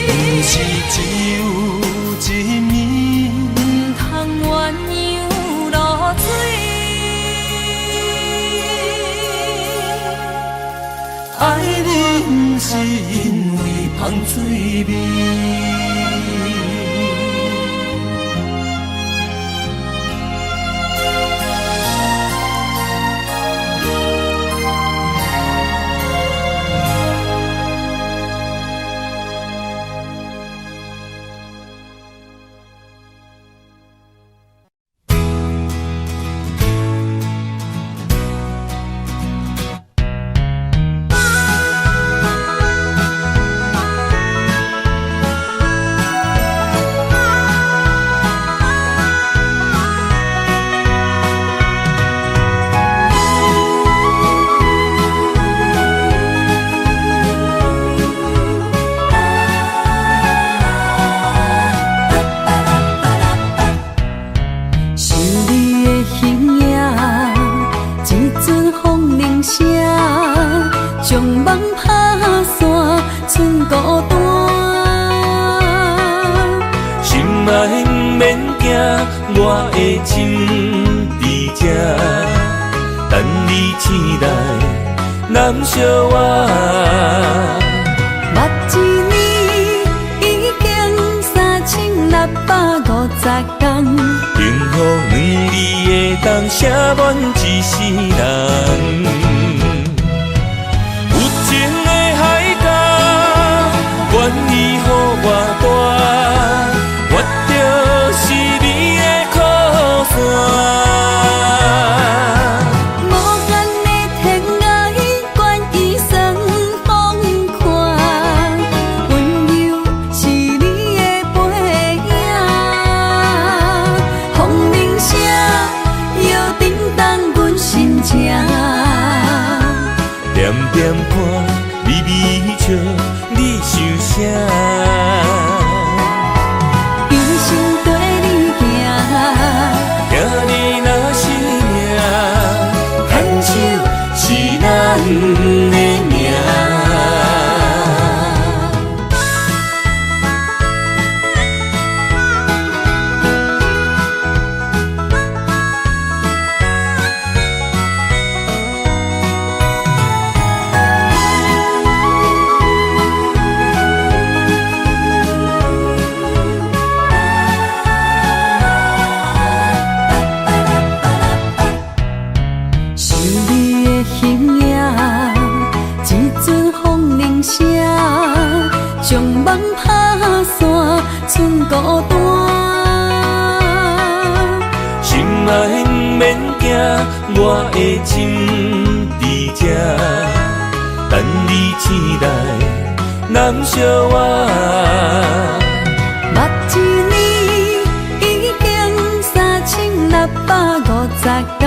[SPEAKER 3] 不是只有一年，
[SPEAKER 4] 唔通鸳鸯落水。
[SPEAKER 3] 爱你不是因为香水味。我的心伫这，等你醒来，难相我。
[SPEAKER 4] 目一年已经3650天，
[SPEAKER 3] 幸福两字的当写满一世人。有情的海角，愿意予我大，我就是你的靠山。点点看，微微笑，你想啥？
[SPEAKER 4] 一生跟你行，
[SPEAKER 3] 行你若是命，牵手是咱的命。将梦拍散，剩孤单。心爱不免惊，我的情伫这，等你醒来，难相我。
[SPEAKER 4] 目一年已经3650天，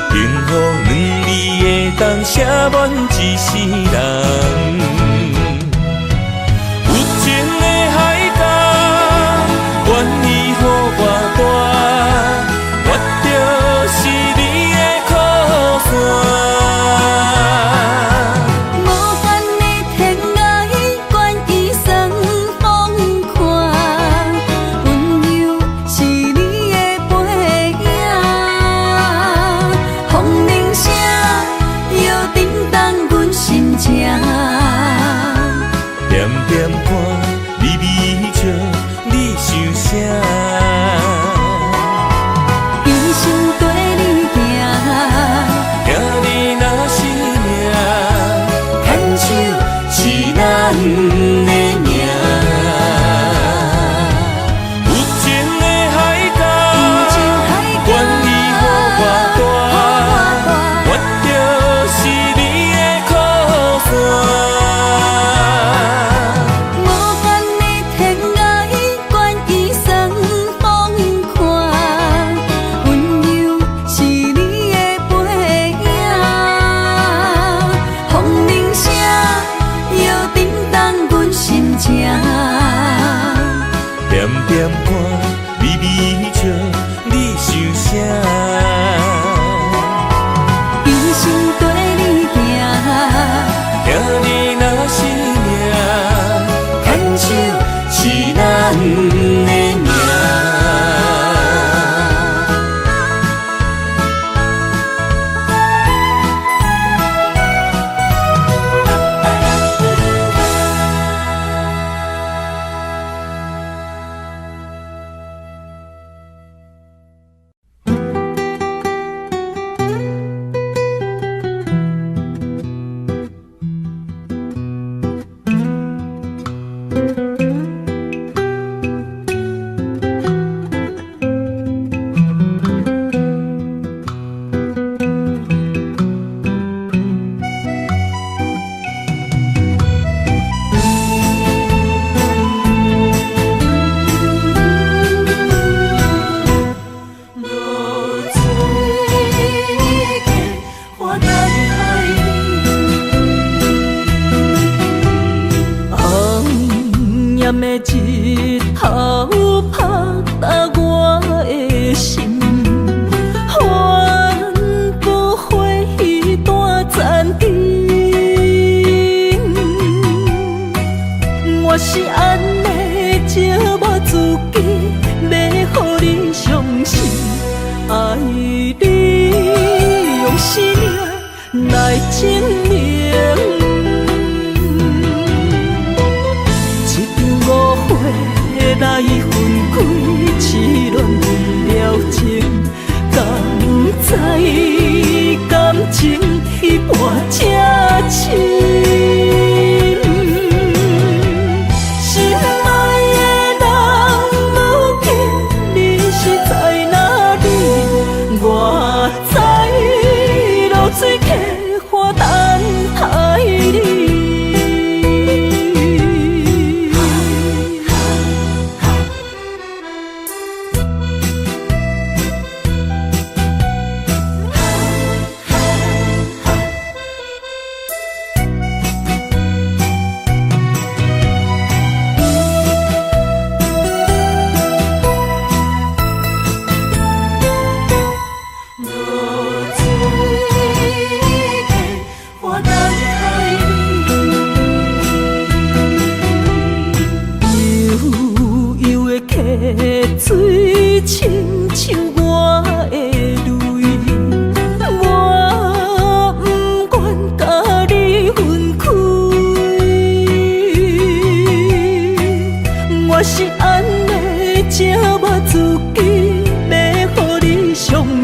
[SPEAKER 3] 幸福两字会当写满一世人。愿意予我大，我就是你的靠山。
[SPEAKER 4] 无限的天涯，愿意算风看，温柔是你的背影，风铃声摇震动阮心情。
[SPEAKER 3] 点点看，微微笑。你想啥？
[SPEAKER 4] 一生跟你行，
[SPEAKER 3] 行你若是命，牵手是咱的命。有情的海角，愿意予我大，我就是你的靠山。点点看，微微笑，你想啥？
[SPEAKER 4] 一生跟你行，
[SPEAKER 3] 行你若是命，牵手是咱的命。
[SPEAKER 4] 日头拍打我的心，换不回一段暂停。我是安尼寂寞自己，要予你相信，爱你用生命来证明。来分开，痴恋为了情，甘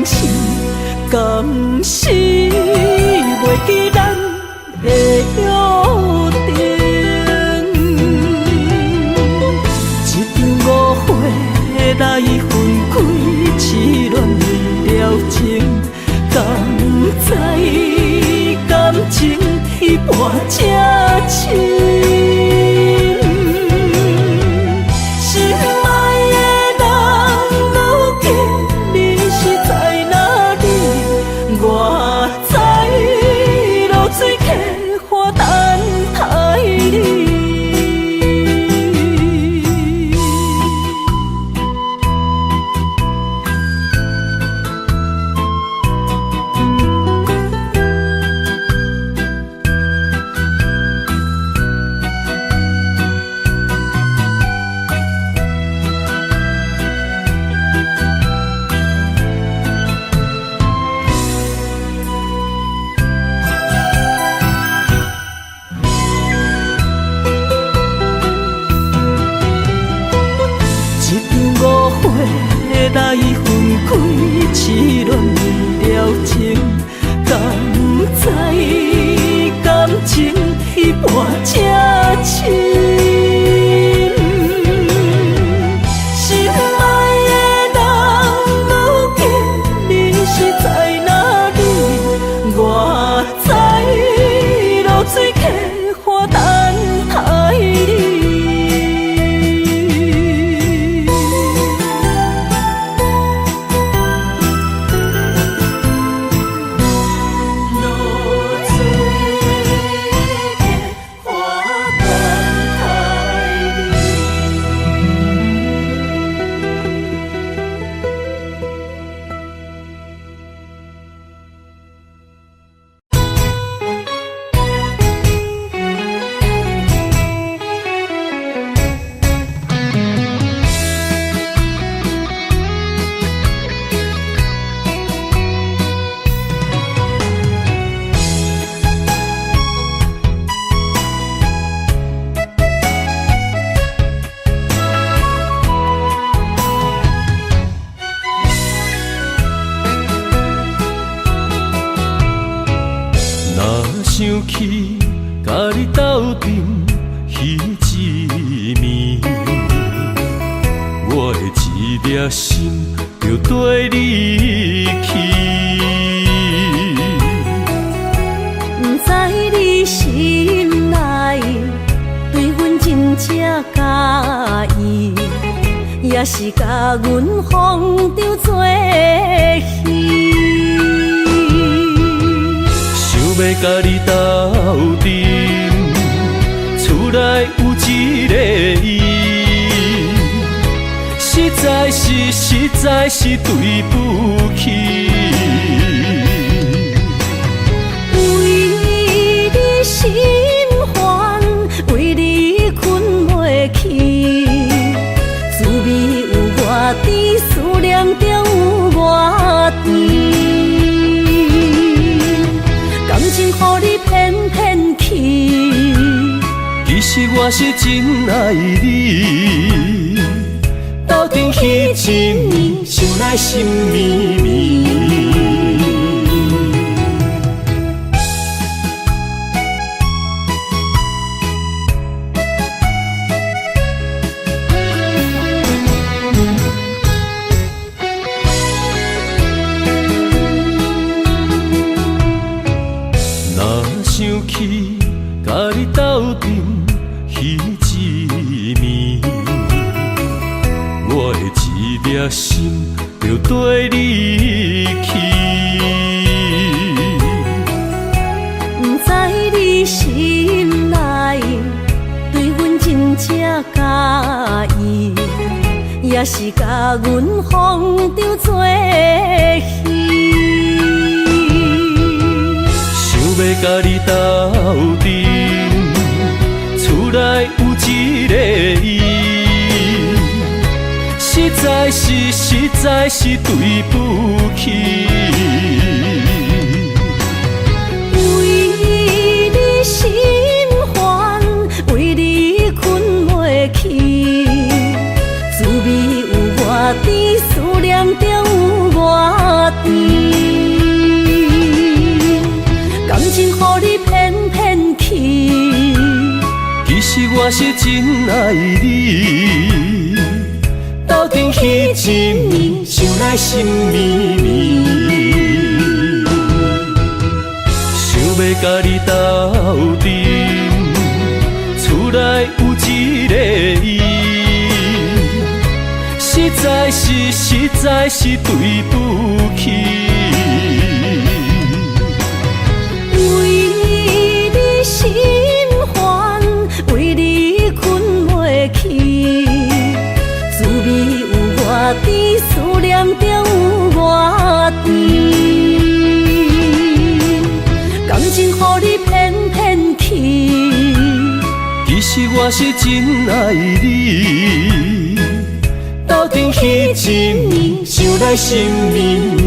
[SPEAKER 4] 心，甘是袂记咱的约定。一场误会来分开，痴恋了情，敢知感情彼半才深。来分开，痴恋了情，敢知感情彼半才深。心爱的人，如今你是在哪里？我知露水客花等待你。
[SPEAKER 3] 想起甲你斗阵彼一暝，我的一粒心就跟你去。
[SPEAKER 4] 不知你心内对阮真正介意，也是甲阮放着做戏。
[SPEAKER 3] 要甲你斗阵，厝内有一个伊，实在是对不起。
[SPEAKER 4] 为你心烦，为你困袂去，滋味有我甜，思念就有我甜。感情予你骗骗去，
[SPEAKER 3] 其实我是真爱你。斗阵彼一暝，想来心绵绵。想起甲你斗阵彼一暝，我的一粒心就跟你去。
[SPEAKER 4] 不知你心内对阮真正介意，也是甲阮放着做戏。
[SPEAKER 3] 要甲你斗阵，厝内有一个伊，实在是对不起。
[SPEAKER 4] 为你心烦，为你困袂去，滋味有我甜，思念就有我甜。
[SPEAKER 3] 我是真爱你，斗阵彼一暝，想来心绵绵，想要甲你斗阵，厝内有一个伊，实在是对不起。
[SPEAKER 1] 为你心烦，为你困袂去，滋味有偌甜，思念中有偌甜，感情予你骗骗去。
[SPEAKER 3] 其实我是真爱你，斗阵彼一暝，想来心绵绵。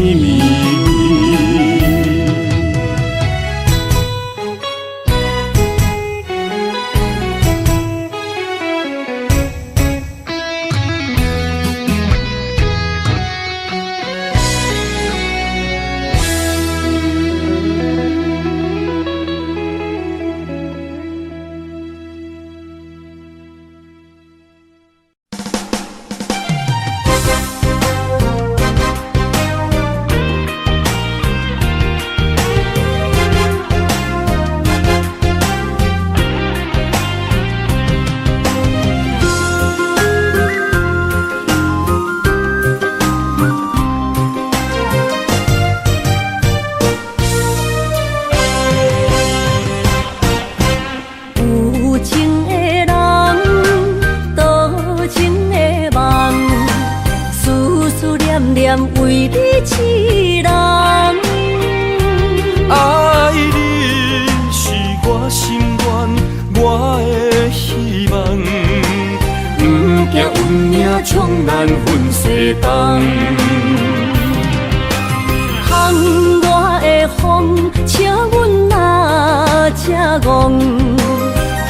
[SPEAKER 1] 为你痴人，
[SPEAKER 3] 爱你是我心愿，我的希望，不惊运命冲咱分世东。
[SPEAKER 1] 窗外的风，笑阮哪只戆？
[SPEAKER 3] 窗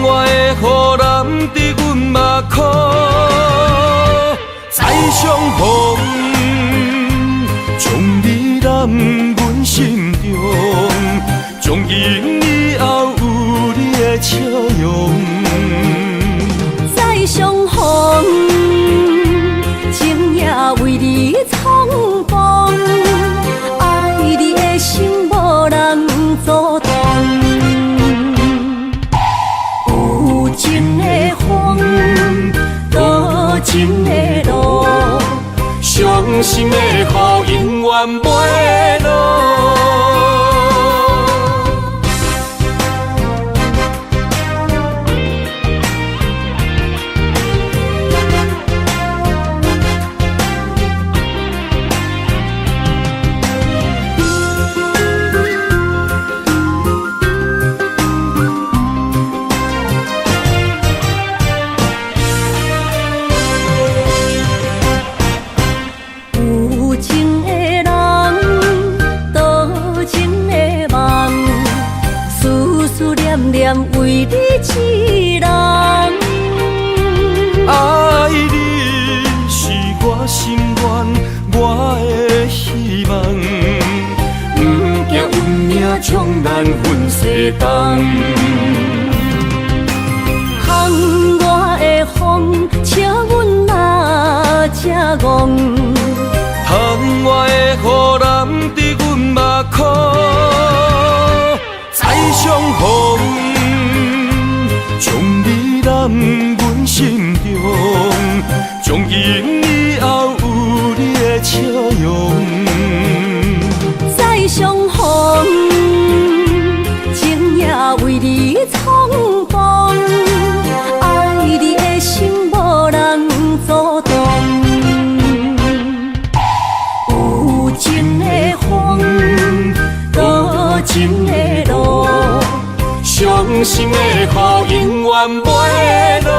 [SPEAKER 3] 外的雨淋伫阮目眶，再相逢。将你揽阮心中，从今以后有你的笑容。
[SPEAKER 1] 再相逢，情也为你冲动，爱你的心无人阻挡。有情的风，多情的路。伤心的雨永远袂落。为你痴人，
[SPEAKER 3] 爱你是我心愿，我的希望，不惊运命冲咱分世东。
[SPEAKER 1] 窗外的风，笑阮哪只戆？
[SPEAKER 3] 窗外的雨淋伫阮目眶，再相逢。将你揽阮心中，从今以后有你的笑容。
[SPEAKER 1] 再相逢，情也为你冲动，爱你的心无人阻挡。有情的风，多情的路。伤心的雨永远袂落，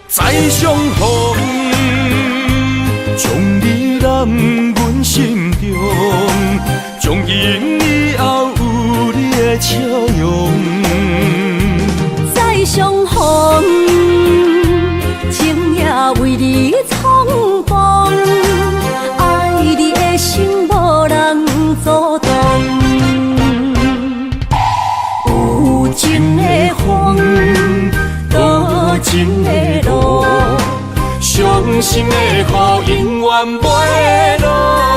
[SPEAKER 3] 再相逢，将你揽阮心中，从今以后有你的笑容。
[SPEAKER 1] 再相逢，情也为你冲动，爱你的心无人阻挡。
[SPEAKER 3] 心的雨永远不会落。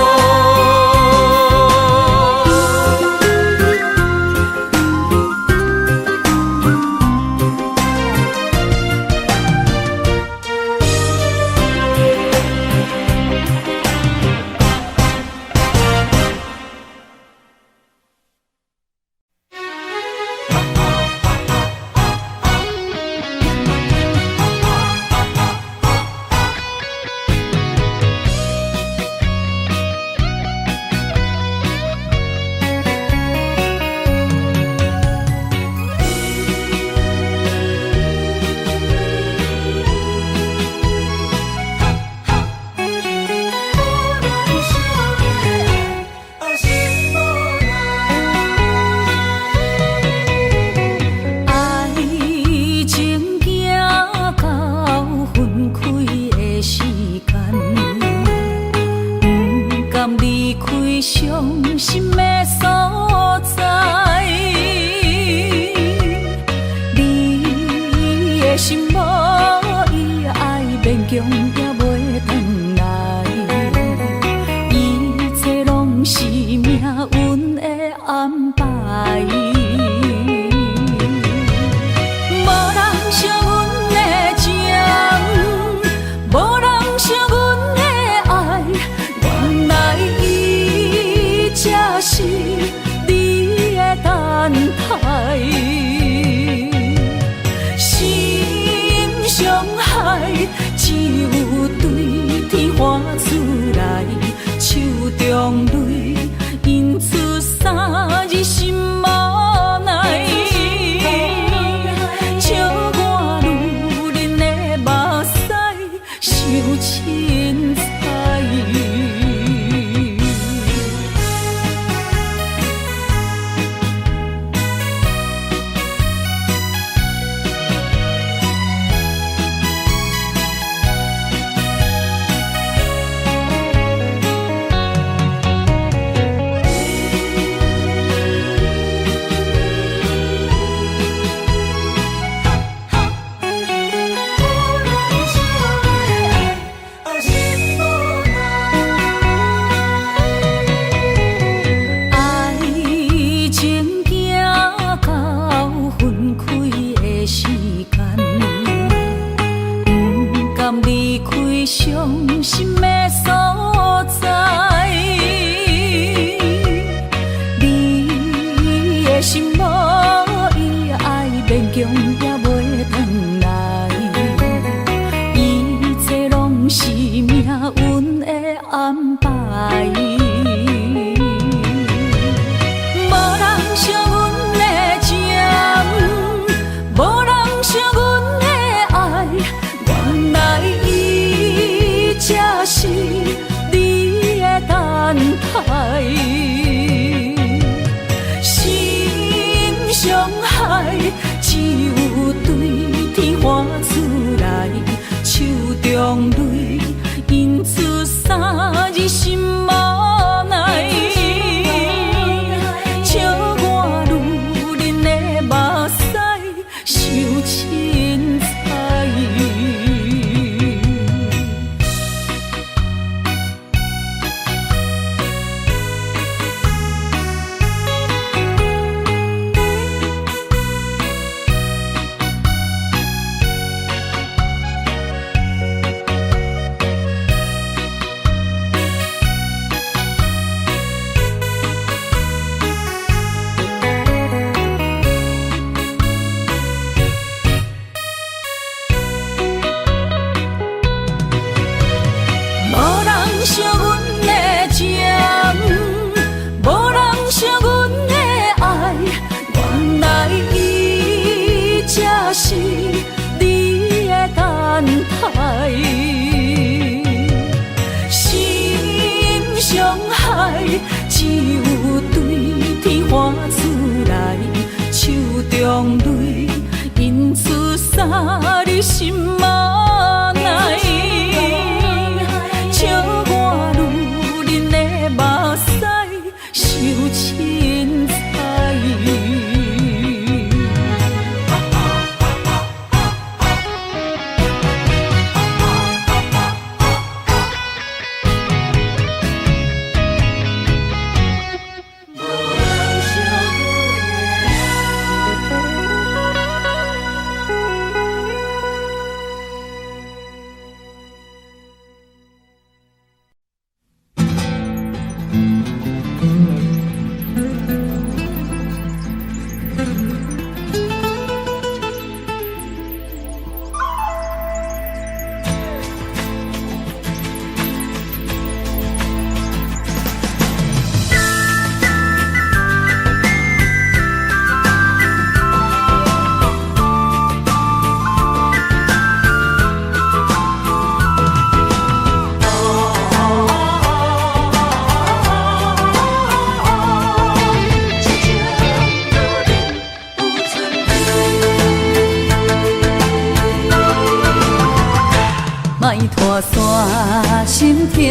[SPEAKER 4] 心痛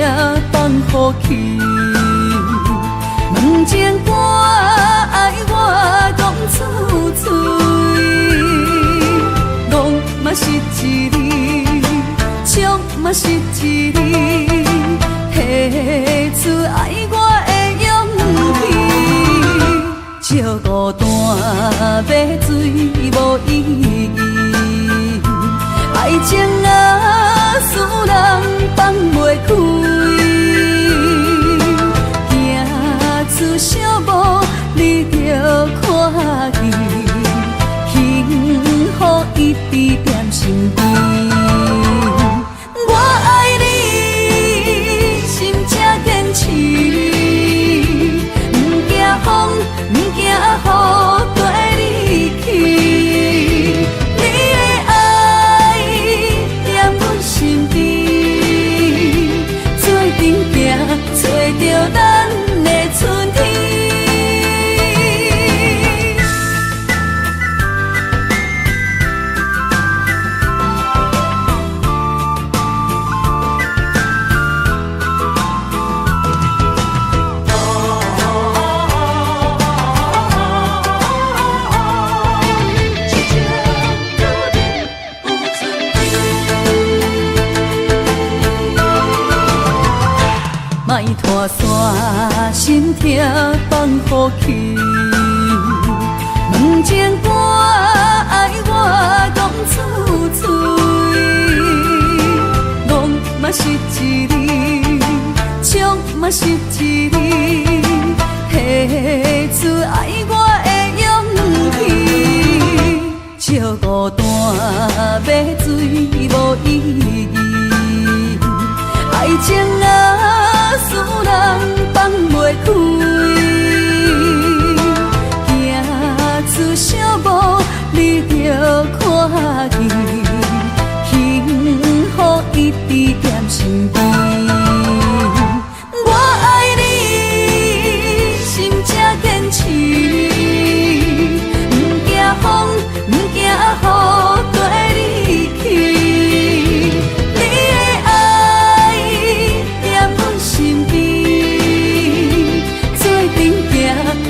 [SPEAKER 4] 放乎去，问情歌爱我讲出嘴，戆嘛是一字，唱嘛是一字，提出爱我的勇气，照孤单要水无意义，爱情啊使人放袂开，行出小步你着看见，幸福一直踮身边。我爱你，心这坚持，不惊风，不惊雨跟你去。你的爱踮阮身边，做阵行，找着咱的春天。莫拖山，心痛放乎去，问情歌爱我讲出嘴，戆嘛是一字，唱嘛是一字，提出爱我的勇气，照孤单要水无意义，爱情啊使人放袂开，行出小步你着看见，幸福一直踮身边。我爱你，心这坚持，不惊风，不惊雨跟你去。你的爱踮阮身边，做阵行，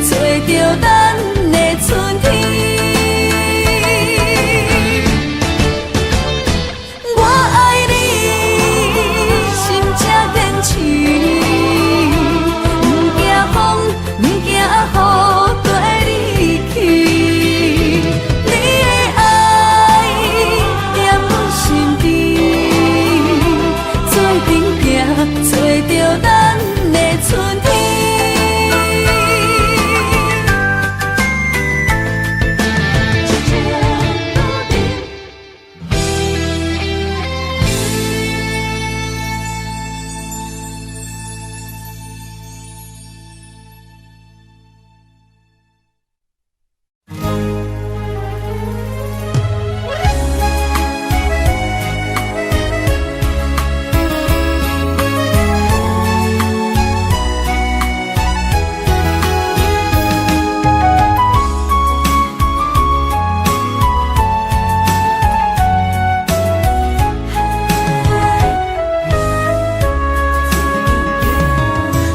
[SPEAKER 4] 找着咱的春天。我爱你，心这坚持，不惊风，不惊雨跟你去。你的爱踮阮身边，做阵行，找着咱的春天。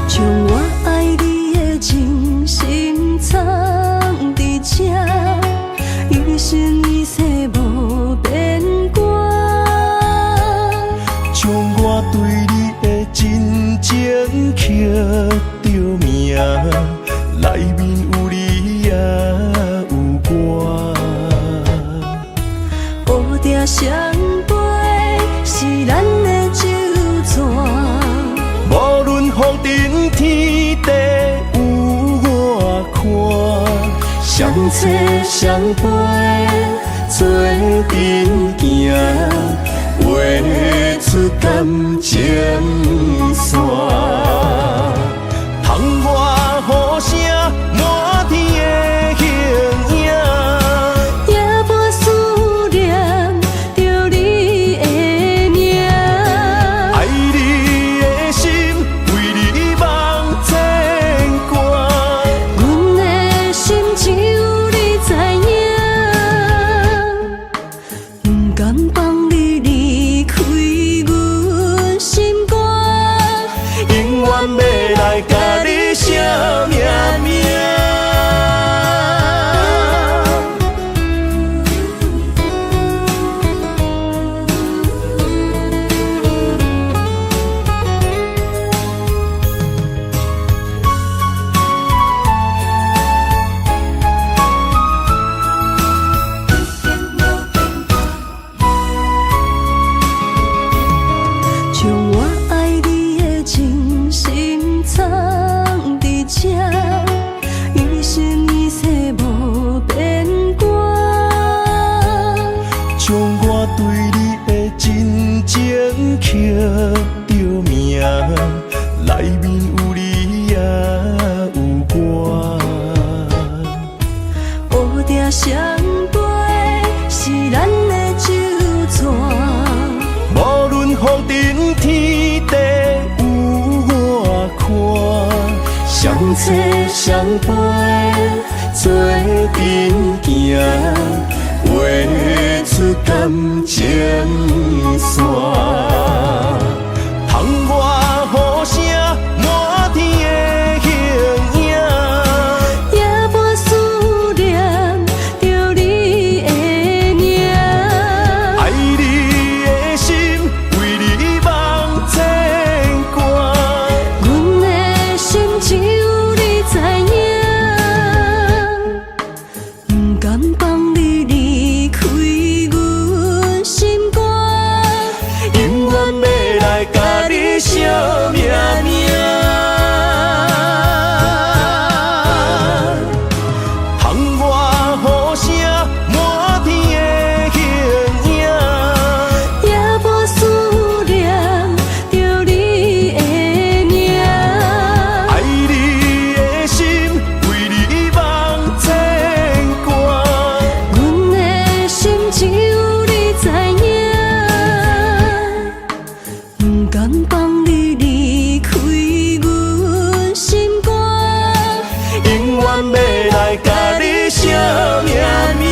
[SPEAKER 4] 将我爱你的情深藏伫这，一生一世无变卦。
[SPEAKER 2] 将我对你的真情刻着名，内面有你也有我。
[SPEAKER 4] 乌蝶双飞是咱的酒泉。
[SPEAKER 2] 无论风尘天地有我看，相扯相陪做阵行，画出感情线。窗外雨声满天的形影，
[SPEAKER 4] 也无思念着你的名。
[SPEAKER 2] 爱你的心为你梦牵挂，
[SPEAKER 4] 阮的心只有你知影，不甘放你离开阮身
[SPEAKER 3] 切相陪，做阵行，画出感情线。窗外雨声满天的形影，
[SPEAKER 4] 也无思念着你的名。
[SPEAKER 3] 爱你的心为你梦牵挂，
[SPEAKER 4] 阮的心只有你知影，不甘放你离开阮心肝，
[SPEAKER 3] 永远要来甲你惜命命。窗外雨声满天的形影，
[SPEAKER 4] 也无思念着你的名。
[SPEAKER 3] 爱你的心为你梦牵挂，
[SPEAKER 4] 阮的心只有你知影，不甘放你离开阮心肝，
[SPEAKER 3] 永远要来甲你惜命命。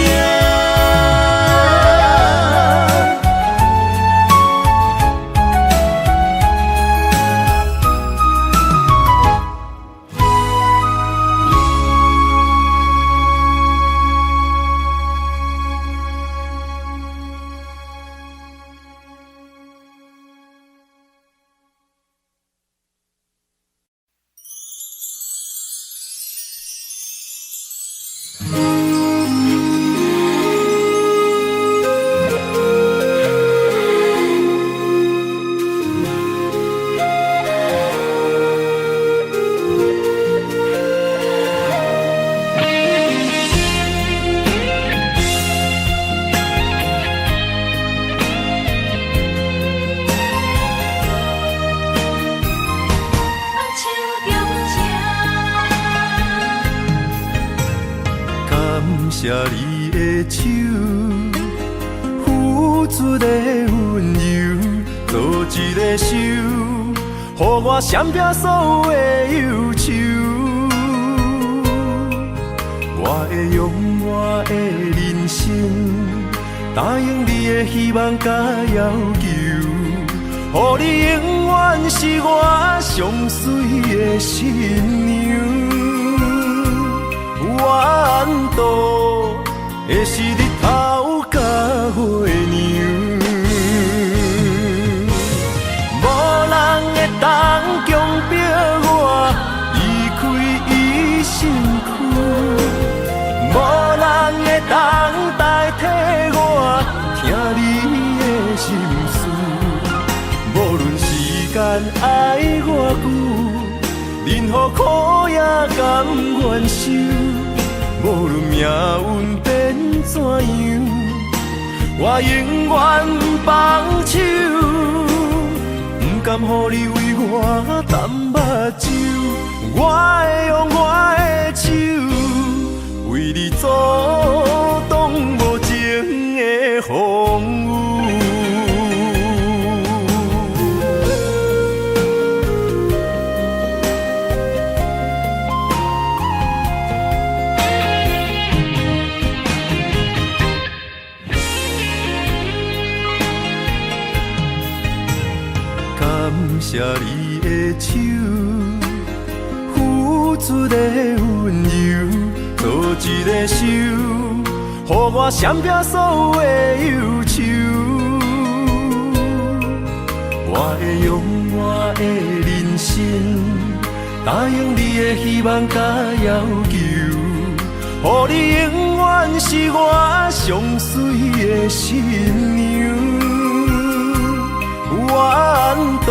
[SPEAKER 3] 感谢你的手，付出的温柔，做一个手，予我闪避所有的忧愁。我会用我的人生，答应你的希望甲要求，予你永远是我上水的新娘。缘路会是日头甲月亮，无人会当强迫我离开伊身躯，无人会当代替我听你的心事。无论时间爱偌久，任何苦也甘愿受。无论命运变怎样，我永远放手，不甘予你为我淡目睭。我会用我的手，为你阻挡无情的风雨。感谢你的手，付出的温柔，做一个手，予我闪避所有的忧愁。我会用我的人生，答应你的希望甲要求，予你永远是我上水的新娘。缘路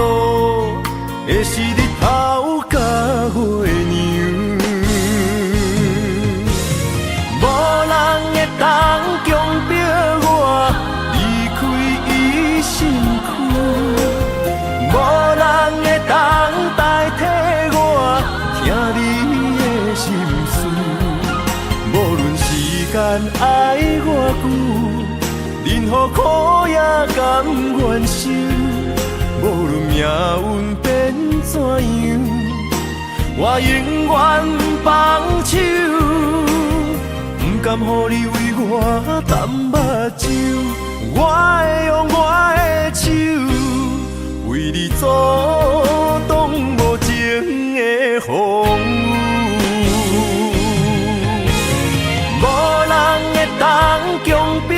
[SPEAKER 3] 会是日头甲月亮，无人会当强迫我离开伊身躯，无人会当代替我听你的心事。无论时间爱偌久，任何苦也甘愿受。无论命运变怎样，
[SPEAKER 2] 我永远放手，不甘予你为我淡目睭。我会用我的手，为你阻挡无情的风雨。无人会当强迫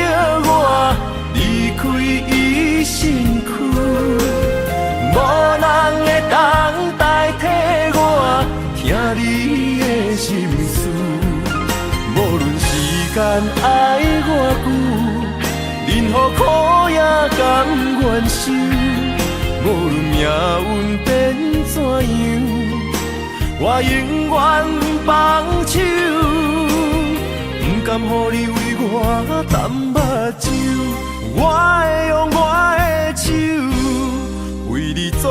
[SPEAKER 2] 我离开伊身躯，无人会当代替我听你的心事。无论时间爱偌久，任何苦也甘愿受。无论命运变怎样，我永远放手，不甘予你为我淡目睭。我会用我的手，为你阻